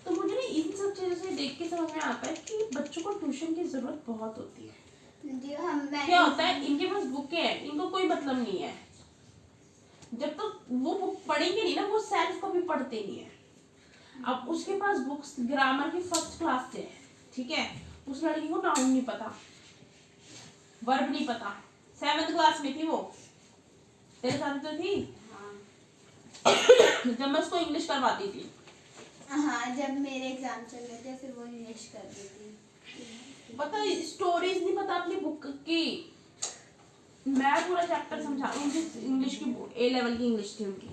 तो मुझे ना इन सब चीजों से देख के समझ में आता है कि बच्चों को ट्यूशन की जरूरत बहुत होती है। जी मैंने क्या होता है, इनके पास बुकें हैं, इनको कोई मतलब नहीं है। जब तक वो बुक पढ़ेंगे नहीं ना, वो सेल्फ कभी पढ़ते नहीं है। अब उसके पास बुक्स ग्रामर की 1st क्लास से है, ठीक है, उस लड़की को नाउन नहीं पता, वर्ब नहीं पता, 7th क्लास में थी वो, तेरे साथ तो थी। जब मैं उसको इंग्लिश करवाती थी। हाँ, जब मेरे एग्जाम चल रहे थे फिर वो इंग्लिश कर दी थी। पता स्टोरीज नहीं पता अपनी बुक की। मैं पूरा चैप्टर समझा उनकी इंग्लिश की A लेवल की इंग्लिश थी उनकी।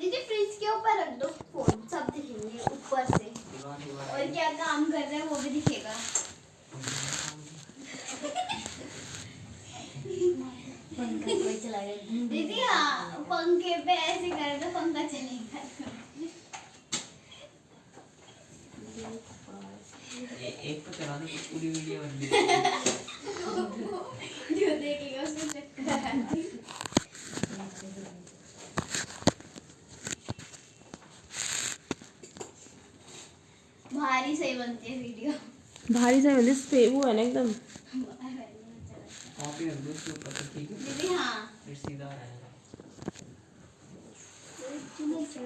दीदी फ्रिज के ऊपर रख दो फोन, सब दिखेंगे ऊपर से, और क्या काम कर रहे हैं वो भी दिखेगा। दीदी हाँ, पंखे पे ऐसे करे तो पंखा चलेगा। एक तो चला दो तो पूरी वीडियो बन गई। जो देखेगा उसको चक्कर आएगी। भारी सही बनती है वीडियो। भारी सा वाले पे वो है ना एकदम। कॉपी रख दो उसके ऊपर तो ठीक है, दीदी हाँ, फिर सीधा रहेगा।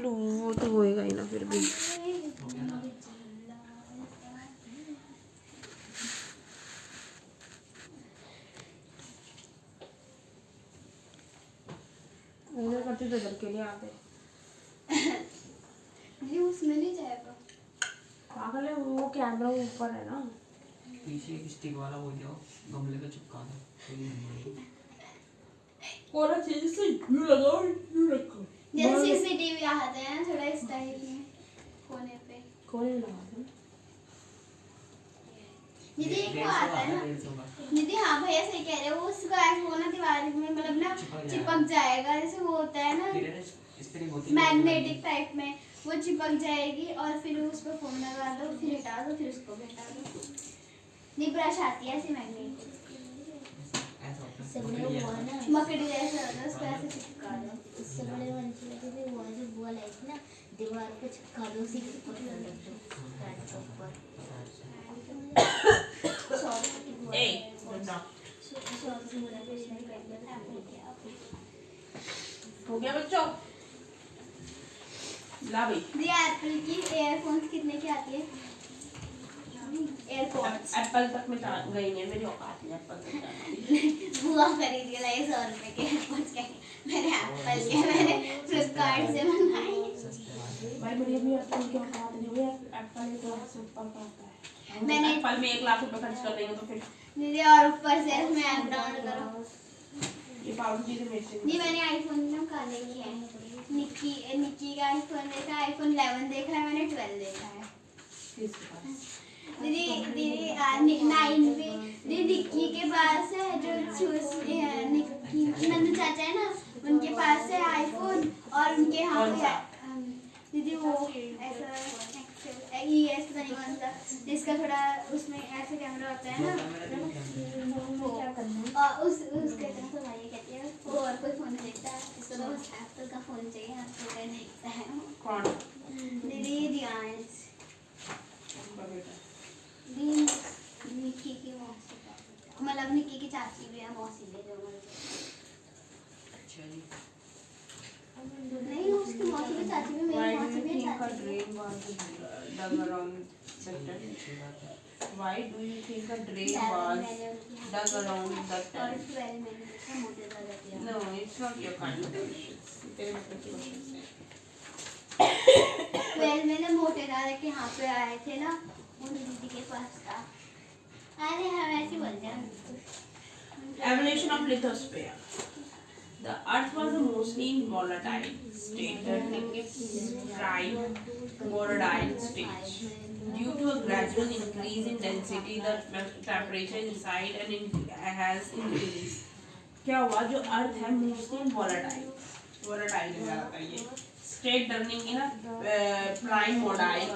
वो तो होएगा ही ना फिर भी। हो गया ना? उन्हें करते तो इधर के लिए आते। दीदी उसमें नहीं जाएगा। पागल है वो, कैमरा ऊपर है ना। पीछे एक स्टिक वाला वो जाओ, गमले पे चिपका दो, कोई नहीं है। कोरा चीज से यू लगाओ, यू रखो। जैसे CCTV आते हैं ना थोड़ा स्टाइल में कोने पे। कोने लगा दो। दीदी एक वो आता है ना, 150 का। दीदी हाँ भैया सही कह रहे हो, उसको ऐसे वो ना दीवार में मतलब ना चिपक जाएगा, जैसे वो होता है ना फिर है स्प्रिंग होती है मैग्नेटिक टाइप में, वो चिपक जाएगी और फिर उस पर फोन लगा दो, फिर हटा दो, फिर उसको भी हटा दो। नहीं ब्रश आती है ऐसी मैग्नेटिक, ऐसा होता है। इससे बड़े वो है ना, मकड़ी जैसा होता है, उसको ऐसे चिपका दो। इससे बड़े वाले चीज़ थे वो जो बुआ लाई थी ना, दीवार पे चिपका दो, उसी के ऊपर कर दो, फ्लैट के ऊपर। ए बंदा हो गया बच्चों। ला भाई दीदी एप्पल की एयरफोन्स कितने की आती है? एयरपोर्ट्स एप्पल तक में गई नहीं, मेरी औकात नहीं एप्पल तक जाने की। बुआ खरीद के लाई 100 रुपए के एयरपोर्ट्स के। मैंने एप्पल के मैंने फ्लिपकार्ट से मंगाए। भाई मेरी भी एप्पल की औकात नहीं हुई, एप्पल तो सुपर पाता है। मैंने- एप्पल में 1 लाख रुपए खर्च कर देंगे तो फिर दीदी और ऊपर से इसमें ऐप डाउनलोड करो। ये फालतू चीजें मेरे से जी मैंने आईफोन में का देखी है। निक्की का आईफोन देखा है, आईफोन 11 देखा है, मैंने 12 देखा है। किसके पास? दीदी 9 भी दीदी निक्की के पास है, जो निक्की नंदू चाचा है ना, उनके पास है आईफोन। और उनके यहाँ कौन पे सा? दीदी वो ऐसा ये पता नहीं कौन सा, जिसका थोड़ा उसमें ऐसे कैमरा होता है ना, और उसके तरफ तो भाई कहती है वो और कोई फोन नहीं देखता, इसको तो बस एप्पल का फोन चाहिए, एप्पल का देखता है। कौन? दीदी दियांश उनका बेटा। दी निक्की की मौसी का, मतलब निक्की की चाची भी है, मौसी भी है जो अच्छा जी। नहीं उसकी मौसी भी चाची भी, मेरी मौसी भी है, चाची भी है। dream was dug around sector? अच्छी बात है। Why do you think a drain मैंने was उनकी dug around the और tent? 12 मैंने देखा मोटे दादा की। No, it's not your kind of questions. तेरे मतलब की questions हैं। 12 मैंने मोटे दादा के यहाँ पे आए थे ना, उन दीदी के पास था। अरे हम ऐसे बोलते हैं। Evolution of lithosphere. The Earth was a mostly volatile state during its prime volatile stage. Due to a gradual increase in density, the temperature inside has increased. क्या हुआ? जो अर्थ है मोस्टली वोलेटाइल में आता है ये state turning in primordial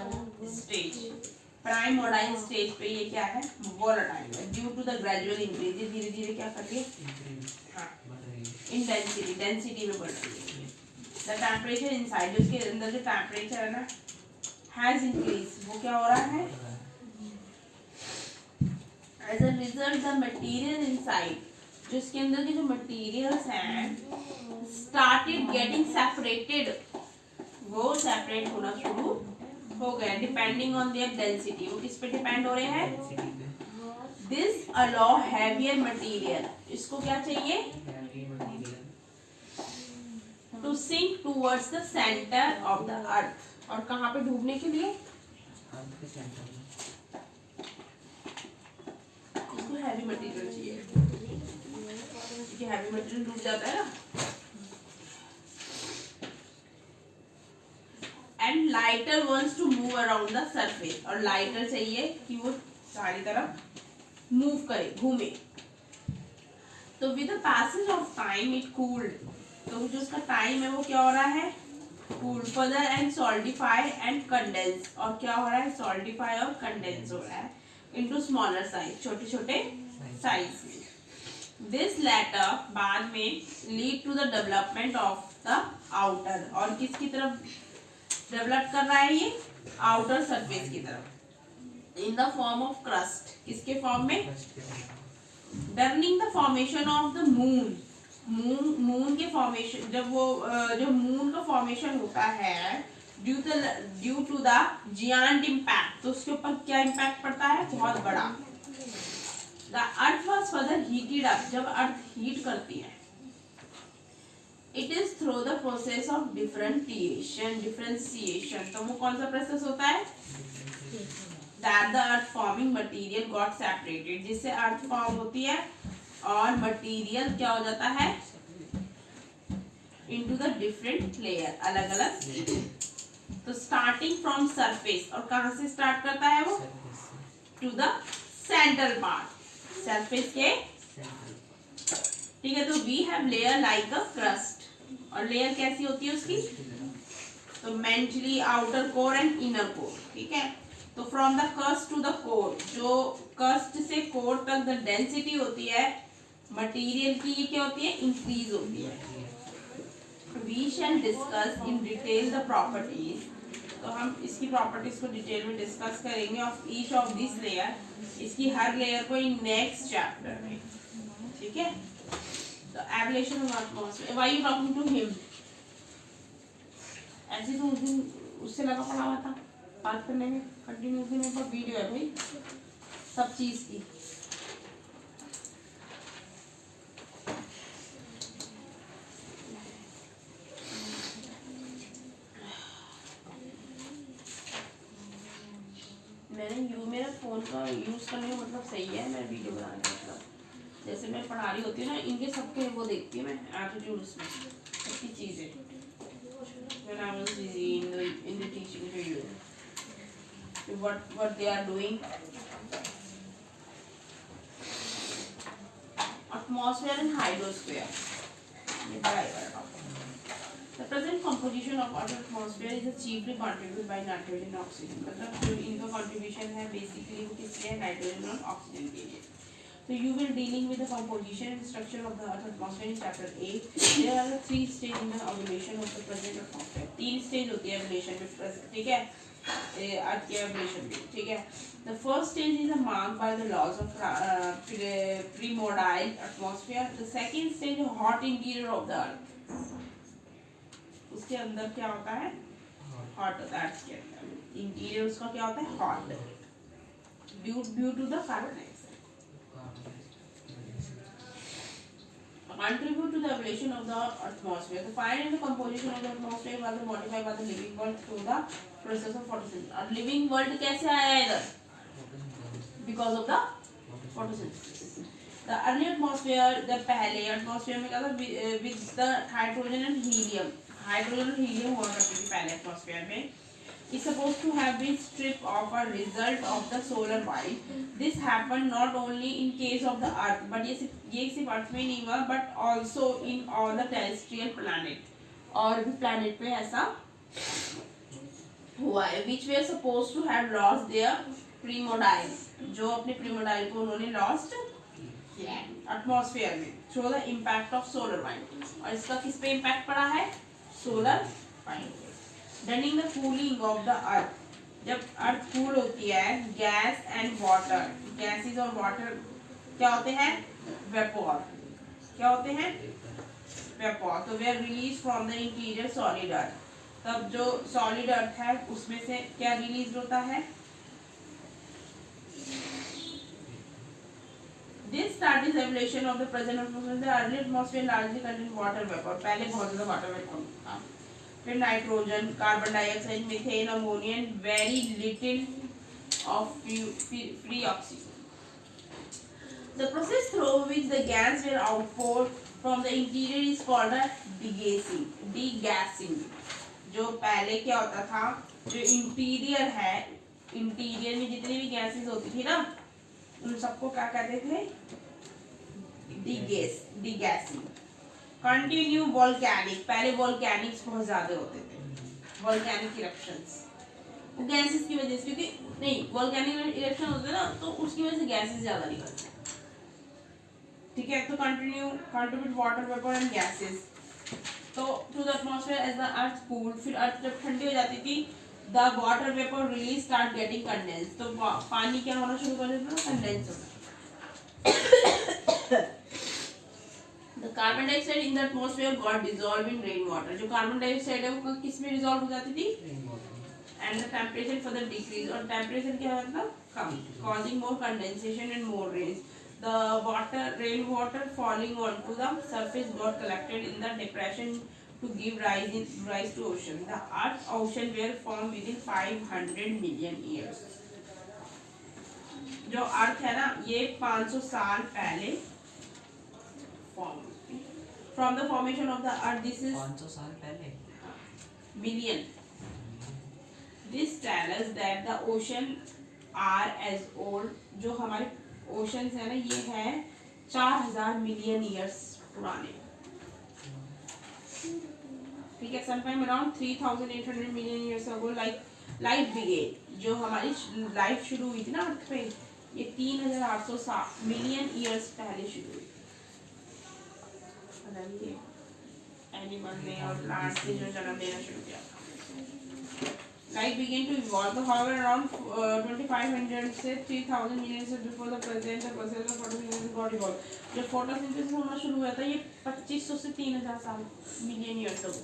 stage पे ये क्या है? वोलेटाइल है। Due to the gradual increase, ये धीरे धीरे क्या कर रही है? हाँ, इन डेंसिटी में बढ़ रही है। द टेम्परेचर इनसाइड, उसके अंदर जो टेम्परेचर है ना, हैज इंक्रीज, वो क्या हो रहा है? As a result the material inside, जो इसके अंदर के जो मटेरियल्स हैं स्टार्टेड गेटिंग सेपरेटेड, वो सेपरेट होना शुरू हो गया डिपेंडिंग ऑन देयर डेंसिटी। वो किस पे डिपेंड हो रहे हैं? दिस अलो हैवियर मटेरियल, इसको क्या चाहिए? To sink towards the centre of the earth. और कहाँ पे डूबने के लिए? इसको हैवी मटेरियल चाहिए, क्योंकि हैवी मटेरियल डूब जाता है ना। And lighter ones to move around the surface, और लाइटर चाहिए कि वो सारी तरफ मूव करे, घूमे। तो with the passage of time it cooled, तो जो उसका टाइम है वो क्या हो रहा है? Cooled further and solidify and condense, और क्या हो रहा है? सॉल्टिफाई और कंडेंस हो रहा है इनटू स्मॉलर साइज, छोटे छोटे साइज में। दिस लेटर बाद में lead to the development of the outer, और किसकी तरफ डेवलप कर रहा है ये? आउटर सरफेस की तरफ, in the form of crust. किसके फॉर्म में? During the formation of the moon, moon के फॉर्मेशन, जब वो जो मून का फॉर्मेशन होता है due to the giant impact, तो उसके ऊपर क्या इम्पैक्ट पड़ता है? बहुत बड़ा। The earth was further heated up, जब अर्थ हीट करती है, it is through the process of differentiation, तो वो कौन सा प्रोसेस होता है? That the earth forming material got separated, जिससे अर्थ फॉर्म होती है और मटेरियल क्या हो जाता है? इनटू द डिफरेंट लेयर, अलग अलग। तो स्टार्टिंग फ्रॉम सरफेस, और कहां से स्टार्ट करता है वो? To the central part, surface के, ठीक है। तो we have layer like a crust, और लेयर कैसी होती है उसकी? तो mantle outer core and inner core, ठीक है। तो from the crust to the core, जो क्रस्ट से कोर तक द डेंसिटी होती है मटेरियल की, ये क्या होती है? इंक्रीज होती है। We shall discuss in detail the properties, तो हम इसकी प्रॉपर्टीज को डिटेल में डिस्कस करेंगे of each of this layer, इसकी हर लेयर को इन नेक्स्ट चैप्टर में, ठीक है। तो evolution of atmosphere, why you talking to him? ऐसे तो उस दिन उससे लगा पड़ा हुआ था, बात करने में कंटिन्यूसली मेरे पास वीडियो है भाई सब चीज़ की। मेरा फ़ोन का यूज़ करने का मतलब सही है, मेरा वीडियो बनाने का मतलब जैसे मैं पढ़ा रही होती हूँ ना, इनके सबके वो देखती हूँ मैं एटीट्यूड उसमें सबकी चीज़ें when I was busy in the teaching to you what they are doing. Atmosphere and hydrosphere. The present composition of our atmosphere is chiefly contributed by nitrogen and oxygen. मतलब जो इनका contribution है basically वो किसके है, नाइट्रोजन और ऑक्सीजन के लिए। So you will dealing with the composition and structure of the Earth atmosphere in chapter 8. There are 3 stages in the evolution of the present atmosphere. 3 stage होती है evolution में, ठीक है, अर्थ के evolution में, ठीक है। The first stage is marked by the laws of primordial atmosphere. The second stage is hot interior of the Earth. उसके अंदर क्या होता है, हॉट होता है, अर्थ के अंदर इंटीरियर उसका क्या होता है, hot due to the carbon dioxide. Contribute to the evolution of the atmosphere. The fire and the composition of the atmosphere was modified by the living world through the process of photosynthesis. और living world कैसे आया इधर, because of the photosynthesis. The early atmosphere, the पहले atmosphere में क्या था, with the hydrogen and helium. Hydrogen और हीलियम हुआ करती थी पहले एटमॉस्फेयर में। is supposed to have been stripped of a result of the solar wind. This happened not only in case of the earth, but ये सिर्फ अर्थ में नहीं हुआ, but also in all the terrestrial planet. और भी planet पे ऐसा हुआ है, which were supposed to have lost their primordial, जो अपने primordial को उन्होंने lost किया एटमॉस्फेयर में, through the impact of solar wind. और इसका किस पे impact पड़ा है, solar wind. During the cooling of the earth, जब अर्थ कूल होती है, गैस एंड वाटर, गैसेस और वाटर क्या होते हैं, वेपोर, क्या होते हैं, वेपोर। तो they are release from the interior solid earth. तब जो सॉलिड अर्थ है उसमें से क्या रिलीज होता है, This started the evolution of the present atmosphere. The early atmosphere largely contained water vapor. पहले बहुत ज़्यादा वाटर वेपर था, फिर nitrogen, carbon dioxide, methane, ammonia and very little of free oxygen. The process through which the gas were outpoured from the interior is called a degassing. Degassing. जो पहले क्या होता था, जो इंटीरियर है, इंटीरियर में जितनी भी गैसेस होती थी ना, उन सबको क्या कहते थे, डिगैसिंग। कंटिन्यू वोल्केनिक, पहले वोल्केनिक्स बहुत ज्यादा होते थे, वोल्केनिक इरप्शंस, वो गैसेस की वजह से, क्योंकि नहीं वोल्केनिक इरप्शन होते ना तो उसकी वजह से गैसेस ज्यादा निकलते, ठीक है। तो contribute water vapour and gases तो to the atmosphere as the earth cooled. फिर अर्थ जब ठंडी हो जाती थी, the water vapour release start getting condense, तो पानी क्या होना शुरू कर देता था, कंडेंस होना। The carbon dioxide in the atmosphere got dissolve in rain water. जो कार्बन डाइऑक्साइड है वो किस में डिसॉल्व हो जाती थी, and the temperature for the decrease, और टेम्परेचर क्या मतलब कम, causing more condensation and more rains. The water rain water falling on to the surface got collected in the depression to give rise to ocean. The Earth's ocean were formed within 500 million years. जो अर्थ है ना ये 500 साल पहले form, from the formation of the earth, this is 500 साल पहले, million. This tell us that the ocean are as old, जो हमारे ओशंस है ना ये है 4000 मिलियन ईयर्स पुराने, ठीक है। Sometime around 3800 million years ago life began, जो हमारी लाइफ शुरू हुई थी ना अर्थ पे, ये 3800 मिलियन ईयर्स पहले शुरू हुई। एनिमल ने और प्लांट्स ने जो जन्म देना शुरू किया, life began to evolve. However around 2500 से 3000 मिलियन से before the present the process of photosynthesis got evolve. जब फोटोसिंथेसिस होना शुरू हुआ था ये 2500 से 3000 साल million years ago.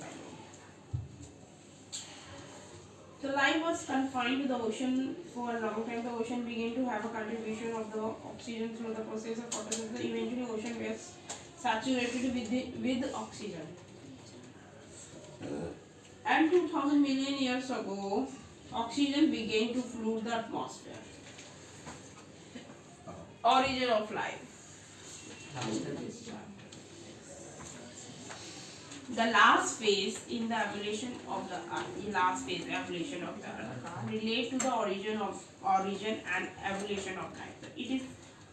So life was confined to the ocean for a long time. The ocean began to have a contribution of the oxygen through the process of photosynthesis. Eventually, ocean was saturated with oxygen. And 2000 million years ago, oxygen began to flood the atmosphere. Origin of life. The last phase in the evolution of the earth, relate to the origin and evolution of life. It is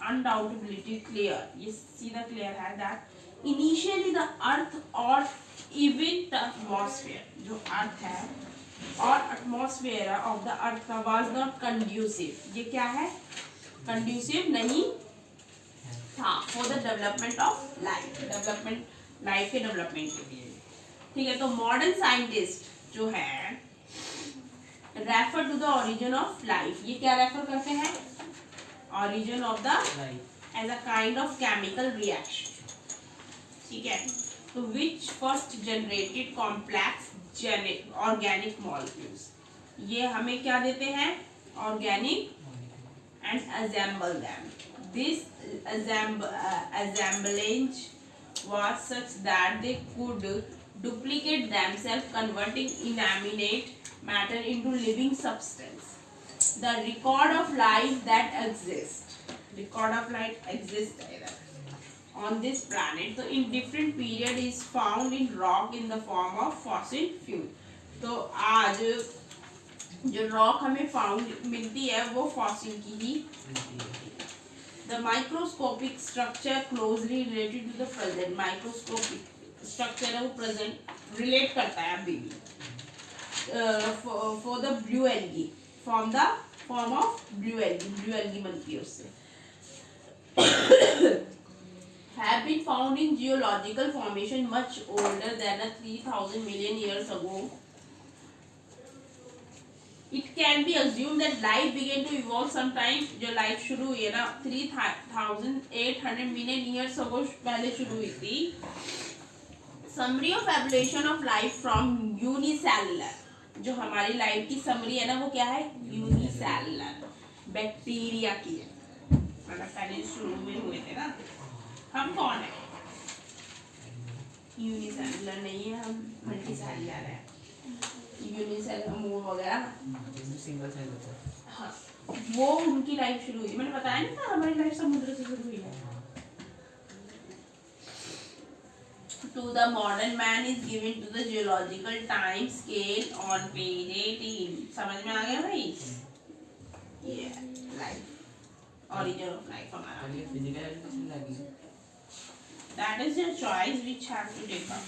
undoubtedly clear. You see the clear है that initially the earth or even the atmosphere, जो अर्थ है और atmosphere of the earth का was not conducive. ये क्या है? Conducive नहीं था for the development of life. Life के डेवलपमेंट के लिए. ठीक है, तो मॉडर्न साइंटिस्ट जो है refer to the origin of life. ये क्या रेफर करते हैं? Origin of the as a kind of chemical reaction. ठीक है, तो which first generated complex organic molecules. ये हमें क्या देते हैं? Organic and assemble them. This assemblage was such that they could duplicate themselves, converting inanimate matter into living substance. The record of life that exists on this planet, so in different period is found in rock in the form of fossil fuel. तो आज जो रॉक हमें फाउंड मिलती है वो फॉसिल की ही. The microscopic structure closely related to the present. Microscopic structure है वो present relate करता है अभी भी. For the blue algae, from the form of blue algae बनती है उससे. Have been found in geological formation much older than 3000 million years ago. It can be assumed that life began to evolve sometime. जो लाइफ शुरू हुई है ना 3800 million years ago पहले शुरू हुई थी. Summary of evolution of life from unicellular. जो हमारी लाइफ की समरी है ना वो क्या है? यूनिसेलुलर. बैक्टीरिया की है. मतलब पहले शुरू में हुए थे ना. हम कौन है? यूनिसेलुलर नहीं है, हम मल्टीसेलुलर है. यूनिसेल मूव वगैरह सिंगल सेल होता है. हाँ, वो उनकी लाइफ शुरू हुई. मैंने बताया ना था हमारी लाइफ समुद्र से शुरू हुई है. To the modern man is given to the geological time scale on page 18. समझ में आ गया भाई? ये लाइफ, origin of life हमारा. और ये फिजिकल एजुकेशन लगी. That is your choice which have to take up.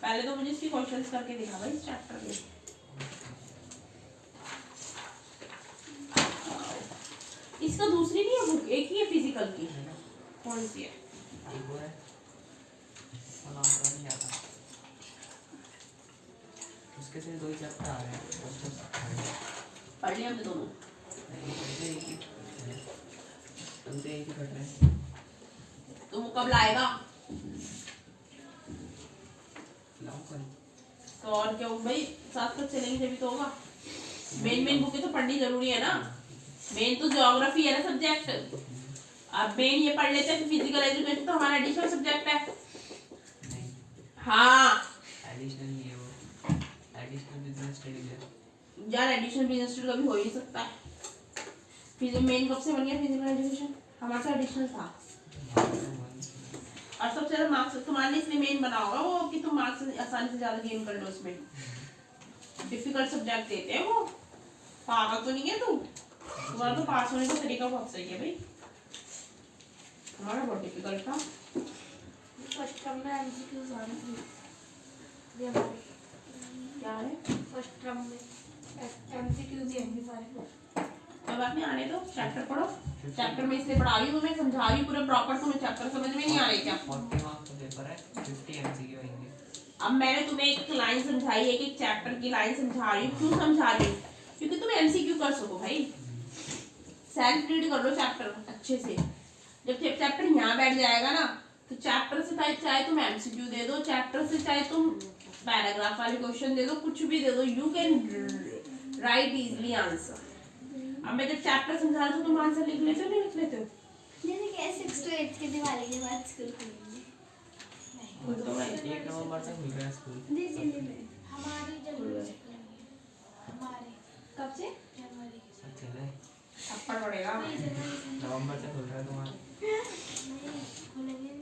पहले तो मुझे इसकी क्वेश्चंस करके दिखा भाई इस चैप्टर में. इसका दूसरी नहीं है बुक, एक ही है फिजिकल की. कौन सी है? वो है नाम तो नहीं आता. उसके से 2 चैप्टर आ रहे हैं. पढ़ लिया हमने दोनों. हम तो एक ही पढ़ रहे हैं. तो वो कब लाएगा? तो और क्या भाई, साथ साथ चलेंगे जब तो होगा. मेन बुकें तो पढ़नी जरूरी है ना. मेन तो ज्योग्राफी है ना सब्जेक्ट. अब मेन ये पढ़ लेते हैं, फिजिकल एजुकेशन तो हमारा एडिशनल सब्जेक्ट है. हाँ एडिशनल नहीं है वो. एडिशनल बिजनेस स्टडी है यार. एडिशनल बिजनेस स्टडी कभी हो ही नहीं सकता है. फिर मेन कब से बन गया फिजिकल एजुकेशन? हमारा तो एडिशनल था. और सबसे ज्यादा मार्क्स तुम्हारे लिए इसलिए मेन बना होगा वो कि तुम मार्क्स आसानी से ज्यादा गेन कर लो. उसमें डिफिकल्ट सब्जेक्ट देते हैं वो. पागल तो नहीं है तू? तुम्हारा तो पास होने का तरीका बहुत सही है भाई. हमारा बहुत डिफिकल्ट था. फर्स्ट टर्म में एमसीक्यूज आने थे. ये हमारे क्या है? फर्स्ट टर्म में एमसीक्यूज ही हैं सारे. कोई बात नहीं, आने दो. चैप्टर पढ़ो. चैप्टर में इसलिए पढ़ा रही हूँ तुम्हें, समझा रही हूँ पूरा प्रॉपर. तुम्हें चैप्टर समझ में नहीं आ रही क्या? 40 मार्क्स का पेपर है, 50 एमसीक्यू आएंगे. अब मैंने तुम्हें एक लाइन समझाई, एक चैप्टर की लाइन समझा रही हूँ. क्यों समझा रही हूँ? क्योंकि तुम एमसीक्यू कर सको भाई. सेल्फ रीड कर लो चैप्टर अच्छे से. जब चैप्टर यहाँ बैठ जाएगा ना तो चैप्टर से चाहे तुम एमसीक्यू दे दो, चैप्टर से चाहे तुम पैराग्राफ वाले क्वेश्चन दे दो, कुछ भी दे दो, you can write easily answer. अब मैं जब चैप्टर समझा रही हूँ तुम आंसर लिख लेते हो नहीं लिख लेते हो? जैसे कि 6 to 8 के दिवाली के बाद स्कूल खुलेंगे। तो भाई 1 नवंबर तक खुल गया स्कूल। जी हमारी जनवरी से खुलेंगे। हमारे कब से? जनवरी से। अच्छा है, थप्पड़ पड़ेगा। नहीं, जनवरी से नवंबर से खुल रहा है तुम्हारा। नहीं खुलेंगे।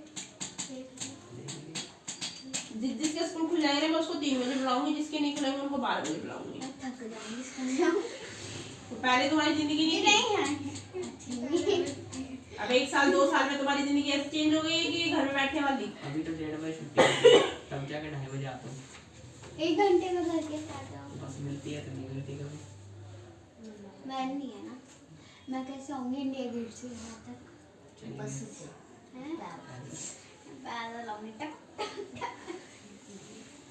जिसके स्कूल खुल जाएंगे मैं उसको 3 बजे बुलाऊंगी, जिसके नहीं खुलेंगे उनको 12 बजे बुलाऊंगी। मैं थक जाऊंगी स्कूल जाऊँ। तो पहले तुम्हारी जिंदगी नहीं थी। नहीं है। अब 1 साल 2 साल में तुम्हारी जिंदगी ऐसे चेंज हो गई है कि घर में बैठने वाली। अभी तो 1:30 बजे छुट्टी होती है, तब जाके 2:30 बजे आता हूँ। 1 घंटे में घर के साथ जाऊँ। बस मिलती है तो नहीं मिलती कभी। वैन नहीं है ना, मैं कैसे आऊँगी इंडिया गेट से यहाँ तक? चलिए। बस से। हैं? पैदल आऊँगी टक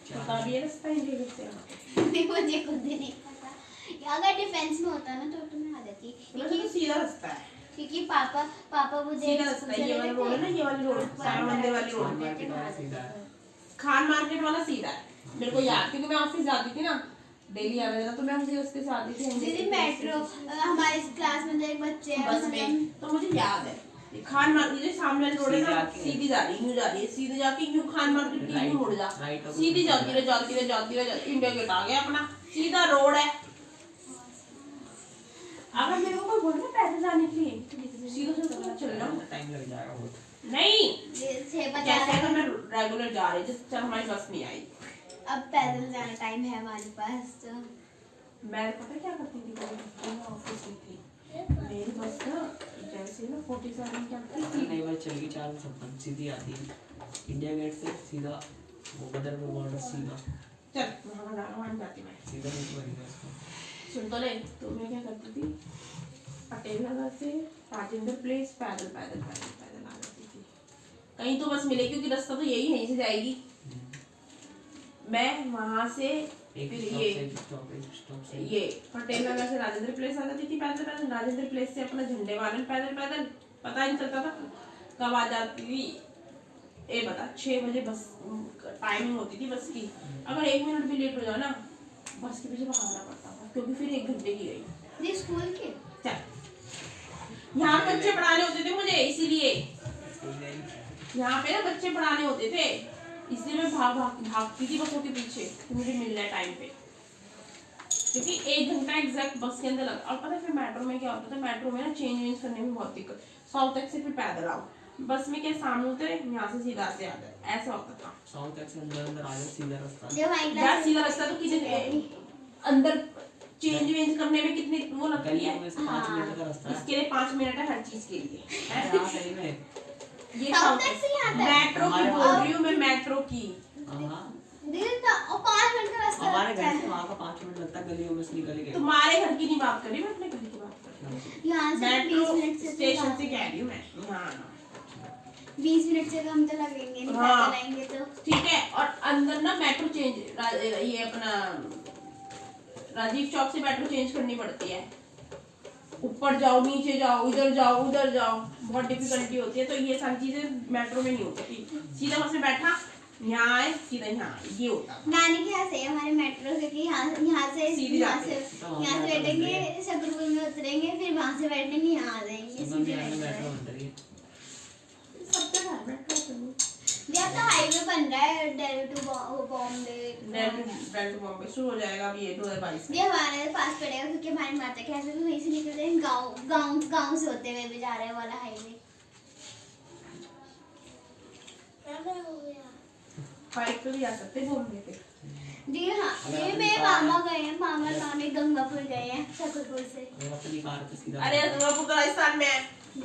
तो अब ये रास्ता इंडिया गेट से यहाँ। नहीं, मुझे खुद ही नहीं पता। या अगर डिफेंस में होता ना तो मैं आ जाती, मतलब तो सीधा रास्ता है, क्योंकि पापा मुझे सीधा रास्ता है। ये वाला रोड है ना, ये वाली रोड, सारा मंदिर वाली रोड। खान मार्केट वाला सीधा है। खान मार्केट वाला सीधा है, मेरे को याद, क्योंकि मैं ऑफिस जाती थी ना डेली आने जाना, तो मैं उसी रास्ते से आती थी। दीदी मेट्रो हमारे क्लास में एक बच्चे हैं बस में, तो मुझे याद है ये खान मार्केट, ये सामने वाली रोड है ना, सीधी जा रही, यूं जा रही है, सीधे जाके यूं खान मार्केट की यूं मुड़ जा, सीधी जाती रहे जाती रहे जाती रहे, इंडिया गेट आ गया अपना, सीधा रोड है। अगर मेरे को कोई बोल रहा है पैदल जाने के लिए, सीधा सीधा चल रहा हूँ। टाइम लग जाएगा बहुत। नहीं, 6:50 कैसे अगर मैं रेगुलर जा रही जिस तरह हमारी बस नहीं आई, अब पैदल जाना टाइम है हमारे पास तो। मैं पता है क्या करती थी, मैं ऑफिस में थी, मेरी बस ना जैसे ना 47 क्या नहीं बस चलेगी 456 सीधी आती है इंडिया गेट से सीधा, वो बदरपुर बॉर्डर सीधा चल वहाँ जाती मैं। सीधा रूट बनेगा इसका। सुन तो ले, तो मैं क्या करती थी, पटेल नगर से राजेंद्र प्लेस पैदल पैदल पैदल पैदल आ जाती थी। कहीं तो बस मिले, क्योंकि रास्ता तो यही यहीं से जाएगी। मैं वहाँ से एक फिर स्टॉप से ये पटेल नगर से राजेंद्र प्लेस आ जाती थी पैदल पैदल, राजेंद्र प्लेस से अपना झंडे वालन पैदल पैदल, पता ही नहीं चलता था कब आ जाती थी। ये बता 6 बजे बस टाइमिंग होती थी बस की, अगर 1 मिनट भी लेट हो जाए ना बस के पीछे भागना पड़ता था, क्योंकि फिर 1 घंटे की गई। ये स्कूल के चल यहाँ पे बच्चे पढ़ाने होते थे मुझे, इसीलिए यहाँ पे ना बच्चे पढ़ाने होते थे, इसलिए मैं भागती थी बसों के पीछे कि मुझे मिलना है टाइम पे, क्योंकि 1 घंटा एग्जैक्ट बस के अंदर लगा। और पता है फिर मेट्रो में क्या होता था, मेट्रो में ना चेंज वेंज करने में बहुत दिक्कत, साउथ तक से फिर पैदल आओ, बस में क्या सामने उतरे यहाँ से सीधा से आता, ऐसा होता था। साउथ तक से अंदर आ जाओ सीधा रास्ता। जो हमारी यार क्लास सीधा रास्ता तो किसी अंदर चेंज वेंज करने में कितनी वो लगती है, गलियों में से 5 मिनट का रास्ता है। इसके लिए 5 मिनट है हर चीज के लिए। यहाँ सही में ये साउथ तक से यहाँ तक मेट्रो की बोल रही हूँ मैं, मेट्रो की। हाँ दीदी तो 5 मिनट का रास्ता हमारे लगता घर से है। वहाँ का 5 मिनट लगता है, गलियों में से निकल के। तुम्हारे घर की नहीं बात कर रही मैं, अपने घर की बात कर रही हूँ। यहाँ से मेट्रो 20 मिनट से स्टेशन से कह रही हूँ मैं, यहाँ 20 मिनट से कम तो लगेंगे नहीं, हाँ। पैदल आएंगे तो। ठीक है। और अंदर ना मेट्रो चेंज, ये अपना राजीव चौक से मेट्रो चेंज करनी पड़ती है, ऊपर जाओ नीचे जाओ इधर जाओ उधर जाओ, बहुत डिफिकल्टी होती है। तो ये सारी चीजें मेट्रो में नहीं होती, सीधा बस में बैठा यहाँ आए सीधा यहाँ आए, ये होता। नानी के यहाँ से हमारे मेट्रो से कि यहाँ से सीधी यहाँ जाते से बैठेंगे, सकरपुर में उतरेंगे, फिर वहाँ से बैठेंगे यहाँ आ जाएंगे, सुबह सीधे में आने मेट्रो मेट्रो है। बन रही है। सब जगह है मेट्रो। यहाँ तो हाईवे बन रहा है दिल्ली टू बॉम्बे। दिल्ली टू बॉम्बे शुरू हो जाएगा अभी ये 2022 में। ये हमारे पास पड़ेगा, क्योंकि हमारी माता के यहाँ से भी वहीं से निकल रहे हैं, गाँव से होते हुए भी जा रहे हैं वाला हाईवे। बाइक पे भी जा सकते हैं घूमने पे। जी हाँ, ये मेरे मामा गए हैं, मामा नानी गंगापुर गए हैं सकरपुर से, और अपनी कार पे सीधा। अरे गंगापुर तो राजस्थान में है।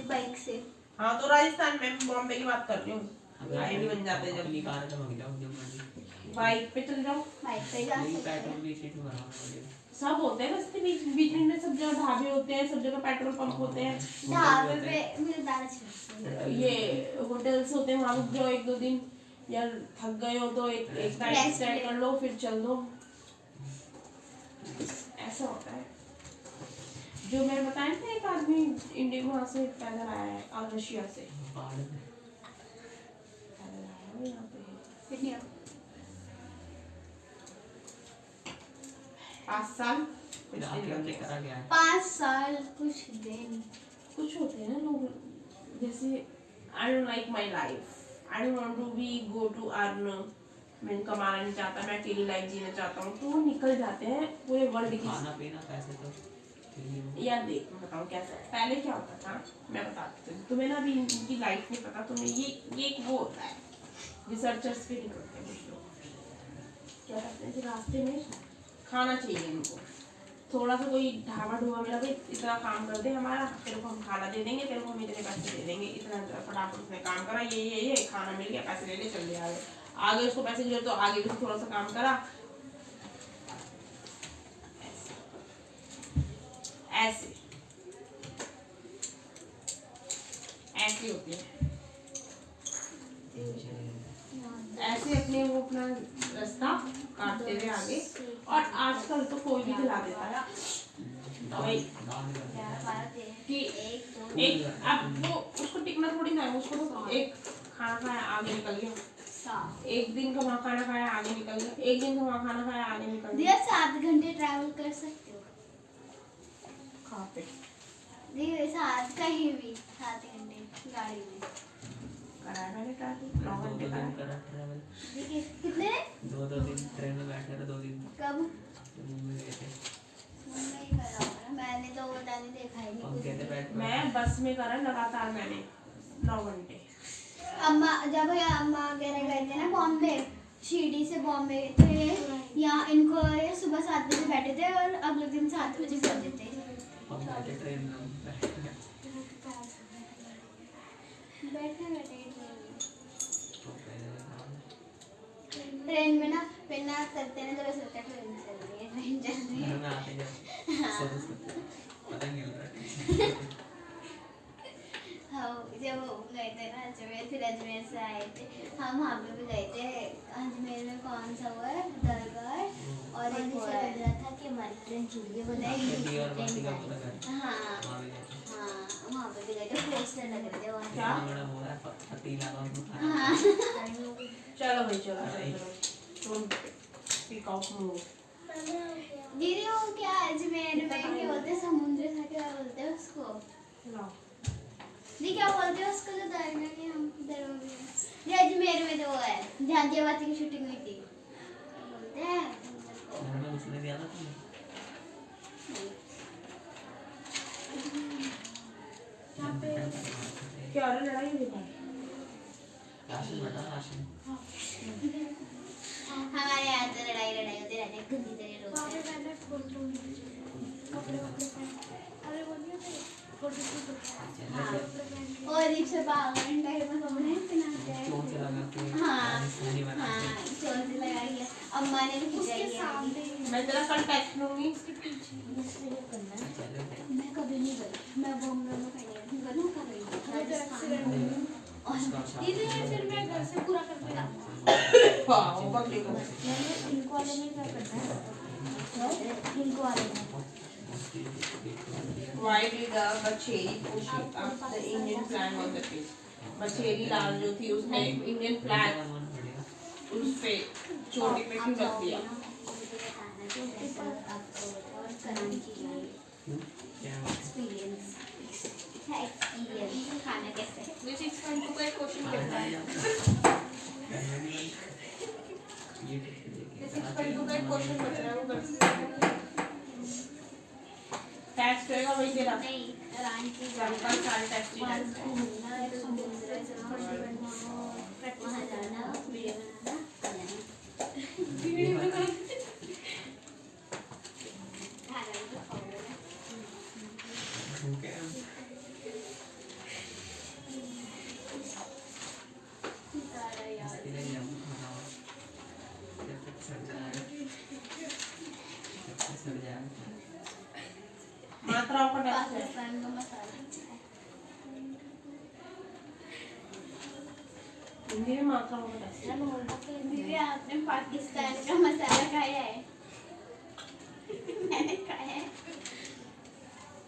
बाइक से। हाँ तो राजस्थान में, बॉम्बे की बात कर रही हूँ। हाईवे बन जाते हैं अपनी जब, कार पे भाग जाओ जब मर्जी। बाइक पे चल जाओ। बाइक पे जा यही सकते पेट्रोल हैं। भी सीट में भरा हुआ है। सब होते हैं रास्ते बीच बीच में, सब जगह ढाबे होते हैं, सब जगह पेट्रोल पंप होते हैं, ढाबे पे मिलदार छुट्टी। ये होटल्स होते हैं, वहाँ रुक जाओ 1-2 दिन, या थक गए हो तो एक नाइट Rest स्टे ले। कर लो फिर चल दो, ऐसा होता है। जो मैं बताया था एक आदमी इंडिया वहाँ से पैदल आया है, और रशिया से पहाड़ पे। पैदल आया है यहाँ पे। फिर नहीं 5 साल फिर कुछ आके दिन हमने लगे। करा क्या है? 5 साल कुछ दिन। कुछ होते हैं ना लोग, जैसे I don't like my life, I don't want to be go to earn, मैं कमाना नहीं चाहता, मैं अकेली लाइफ जीना चाहता हूँ, तो वो निकल जाते हैं पूरे वर्ल्ड की। खाना पीना पैसे तो चाहिए हो। यार देख मैं बताऊँ कैसा है, पहले क्या होता था मैं बताती हूँ तुम्हें ना, अभी इनकी लाइफ में पता तुम्हें, ये एक वो होता है रिसर्चर्स के निकलते हैं कुछ लोग क्या करते हैं कि रास्ते में खाना चाहिए इनको, थोड़ा सा कोई ढाबा ढूबा मिला, भाई इतना काम कर दे हमारा, तेरे को हम खाना दे देंगे, तेरे को हम इतने पैसे दे देंगे, इतना फटाफट उसने काम करा, ये खाना मिल गया, पैसे ले ले चल ले आगे उसको पैसे जो तो आगे भी थोड़ा सा काम करा, ऐसे ऐसे होती है, ऐसे अपने वो अपना रास्ता काटते हुए आगे। और आजकल तो कोई भी खिला देता है भाई कि एक अब वो उसको टिकना थोड़ी ना है, उसको तो एक खाना खाया आगे निकल गया, एक दिन का वहाँ खाना खाया आगे निकल गया, एक दिन का वहाँ खाना खाया आगे निकल गया। दिया 7 घंटे ट्रैवल कर सकते हो कहाँ पे दिया 7 कहीं भी 7 घंटे गाड़ी में कराया मैंने ट्रैवल 9 घंटे दिन का। करा ट्रैवल, देखिए कितने 2 दिन ट्रेन में बैठे रहे, 2 दिन कब मुंबई गए थे। नहीं करा होगा, मैंने तो वो नहीं देखा ही नहीं हम कुछ कहते भी। बैठ मैं बस में करा लगातार मैंने 9 घंटे। अम्मा जब अम्मा वगैरह गए थे ना बॉम्बे, शिरडी से बॉम्बे थे, यहाँ इनको ये सुबह 7 बजे बैठे थे और अगले दिन 7 बजे चलते थे। हम बैठे ट्रेन में बैठे बैठे बैठे तो पहले ट्रेन में ना फिर ना करते ना, तो सोचते ट्रेन चल रही है, ट्रेन चल रही घर है। में आते जब सब पता नहीं चल रहा है। हाँ जब वो गए थे ना अजमेर, फिर अजमेर से आए थे हम, वहाँ पे भी गए थे। अजमेर में कौन सा हुआ है दरगाह और एक मुझे और है। लग रहा था कि हमारी ट्रेन छूट गई, वो नहीं। दी और बाती का पता कर हाँ वहाँ भी गए थे। हाँ वहाँ पे भी गए थे, पोस्टर लग रहे थे वहाँ। क्या? इतना बड़ा हो रहा है पतीला का उसमें खाना। हाँ चलो भाई चलो स्पीक आउट मूव। दीदी वो क्या अजमेर में क्या बोलते हैं, समुद्र था, क्या बोलते हैं उसको, दी क्या बोलते हैं उसको जो दरगाह के हम दरगाह अजमेर में जो है जहाँ जयवती की शूटिंग हुई थी, क्या बोलते हैं उनको? घर में उसने दिया था तुमने? क्या हो रहा है, लड़ाई हो रही है? राशन बटा राशन। हमारे यहाँ तो लड़ाई होती रहती है, गंदी तरह रोते हैं। हाँ और अजीब से पागल टाइप में कपड़े पहनाते हैं। चोट से लगा के हाँ राजस्थानी बना हाँ के। चोट से लगा के अम्मा ने भी खिंचाई है। मैं तेरा कल टेस्ट लूंगी। चलो मैं कभी नहीं गई, मैं बॉम्बे में खड़ी हूँ, गलू कर रही हूँ राजस्थान में। और दीदी फिर मैं घर से पूरा करके लाऊंगा। हाँ वो बगले को इनको वाले में क्या करना है, इनको वाले में Why did the Bacheri push up the Indian flag on the page? बछेरी लाल जो थी उसने इंडियन फ्लैग मन पड़ेगा। उस पे चोटी पे क्यों रख दिया? क्या एक्सपीरियंस खाना कैसे This 6.2 का एक क्वेश्चन करता है। ये 6.2 का एक क्वेश्चन बच रहा है, वो कर टैक्स करेगा वही तेरा। नहीं रांची कल सारे टैक्स ही टैक्स है। वहाँ जाना वीडियो बनाना खाना भी तो खाओगे। भूखे हैं। इसके लिए हम खाना जब तक सड़ जाएगा जब तक सड़ जाएगा। मात्राओं का टैक्स है। पाकिस्तान का मसाला हिंदी में मात्राओं का टैक्स है। दीदी आपने पाकिस्तान का मसाला खाया है? मैंने खाया है।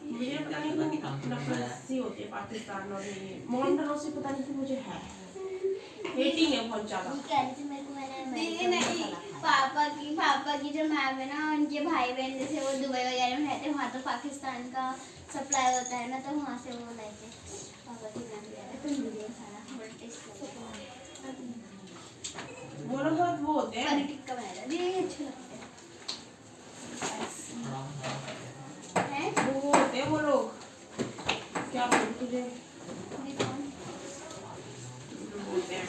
मुझे पता नहीं क्यों नफरत सी होती है पाकिस्तान और ये मोहनदानों से, पता नहीं क्यों मुझे है हेटिंग है बहुत ज्यादा। दीदी नहीं पापा की जो मैम है ना, उनके भाई बहन जैसे वो दुबई वगैरह में रहते हैं, वहाँ तो पाकिस्तान का सप्लाई होता है ना, तो वहाँ से वो लाए थे पापा की मैम वगैरह, तंदूरी सारा बड़ा टेस्ट लगता है। वो लोग बहुत वो होते हैं। पनीर टिक्का बनाया था, ये अच्छा लगता हाँ हाँ है। हैं? वो होते हैं वो लोग, क्या बोलूं तुझे, ये कौन? जो बोलते हैं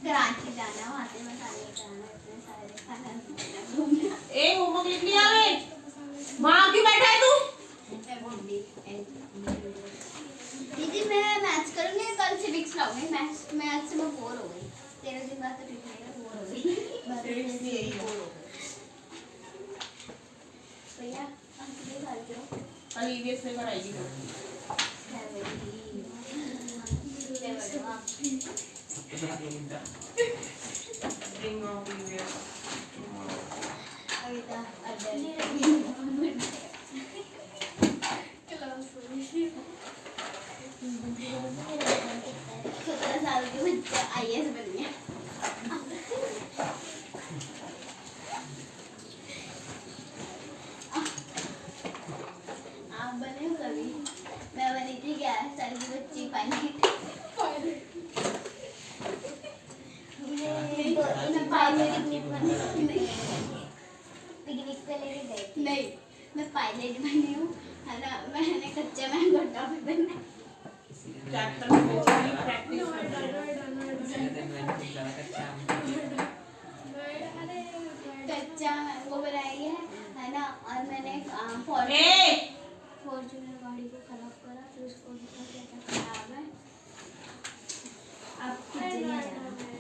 कराची जाना, वहाँ से मसाले खाना, इतने सारे खाना घूमना। ए होमवर्क लिख लिया है, वहाँ क्यों बैठा है तू? दीदी मैं मैथ्स करूँगी, कल सिविक्स लाऊंगी, मैथ्स से मैं बोर हो गई, 13 दिन बाद तो ट्यूशन बोर हो गई। सिविक्स भी यही है। भैया हम कितने साल के हो? कल ईवीएस लेकर आएगी वो। Bring out EVS tomorrow. सत्रह साल के बच्चे IAS बन गया। आप बने हो कभी? मैं बनी थी 11 साल की बच्ची पायलट। मैं पायलट पिकनिक पे लेके गई थी। नहीं, मैं पायलट बनी हूँ, है ना। मैंने कच्चा मैंगो टॉफी बनना। चैप्टर में बेसिकली प्रैक्टिस करना है। कच्चा मैंगो बनाई है ना। और मैंने फॉर्च्यूनर गाड़ी को खराब करा, फिर उसको देखा क्या खराब है। अब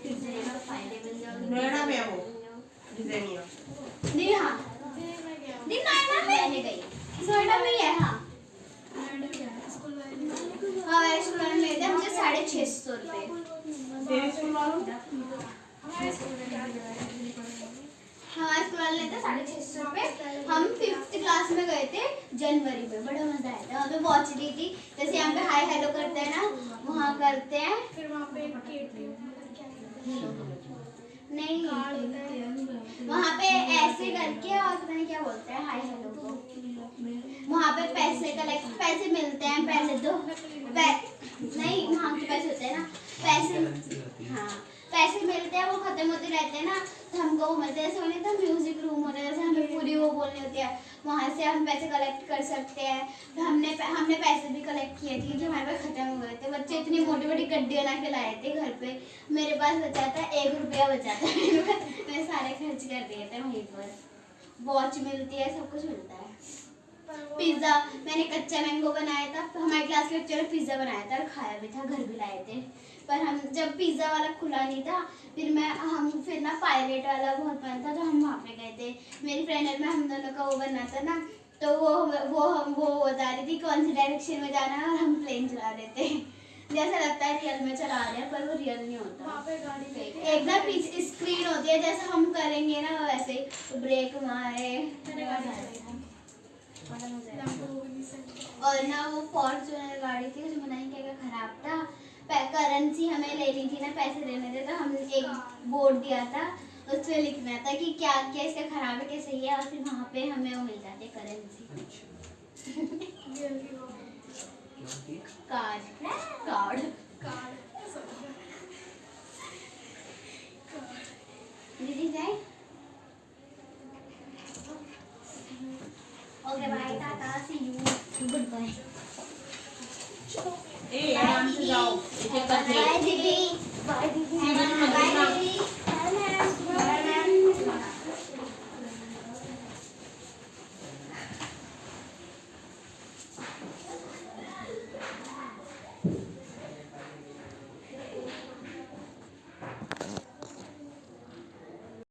पिज्जा में फायदे मिल जाओगे। नोएडा में है वो, डिजाइनिया। नहीं, हाँ नहीं, नोएडा में मैंने गई, नोएडा में ही है। हाँ हाँ, स्कूल में ले थे मुझे 650 रुपये। तेरे स्कूल वालों हमारे स्कूल वाले लेते 650 रुपये। हम 5th क्लास में गए थे जनवरी में, बड़ा मजा आया था। वहाँ पे वॉच दी थी, जैसे यहाँ पे हाय हेलो करते हैं ना, वहाँ करते हैं। फिर वहाँ पे नहीं, वहाँ पे ऐसे करके, और पता नहीं क्या बोलते हैं हाय हेलो को। वहाँ पे पैसे मिलते हैं, पैसे दो नहीं, वहाँ के पैसे होते हैं ना, पैसे। हाँ, पैसे मिलते हैं, वो खत्म होते रहते हैं ना, तो हमको वो मिलते हैं। जैसे उन्हें तो म्यूजिक रूम होता है, जैसे हमें पूरी वो बोलनी होती है, वहाँ से हम पैसे कलेक्ट कर सकते हैं। तो हमने पैसे भी कलेक्ट किए थे, जो हमारे पास खत्म हो गए थे। बच्चे इतनी मोटी मोटी गड्डी बना के लाए थे घर पे। मेरे पास बचा था 1 रुपया बचा था मेरे पास, मैंने सारे खर्च कर दिए थे वहीं पर। वॉच मिलती है, सब कुछ मिलता है। पिज्ज़ा, मैंने कच्चा मैंगो बनाया था, हमारे क्लास के बच्चों ने पिज्ज़ा बनाया था और खाया भी था, घर भी लाए थे। पर हम जब पिज़्ज़ा वाला खुला नहीं था, फिर ना पायलट वाला बहुत मन था, तो हम वहाँ पे गए थे। मेरी फ्रेंड और मैं, हम दोनों का वो बनना था ना, तो वो बता रही थी कौन सी डायरेक्शन में जाना है, और हम प्लेन चला रहे थे। जैसा लगता है रियल में चला रहे हैं, पर वो रियल नहीं होता। वहाँ पे गाड़ी एक ना पीछे स्क्रीन होती है, जैसे हम करेंगे ना वैसे, ब्रेक मारे। और ना वो फॉर्च्यूनर गाड़ी थी, उसमें नहीं क्या खराब था। करेंसी हमें लेनी थी ना, पैसे देने थे, तो हमने एक बोर्ड दिया था, उस पर लिखना था कि क्या क्या इसका खराब है, क्या सही है, और फिर वहाँ पे हमें वो मिल जाती करेंसी। कार्ड दीदी जाए। Okay bye, tata, see you, good bye. आराम से जाओ, एक एक करके। बाय दीदी, बाय दीदी, बाय दीदी।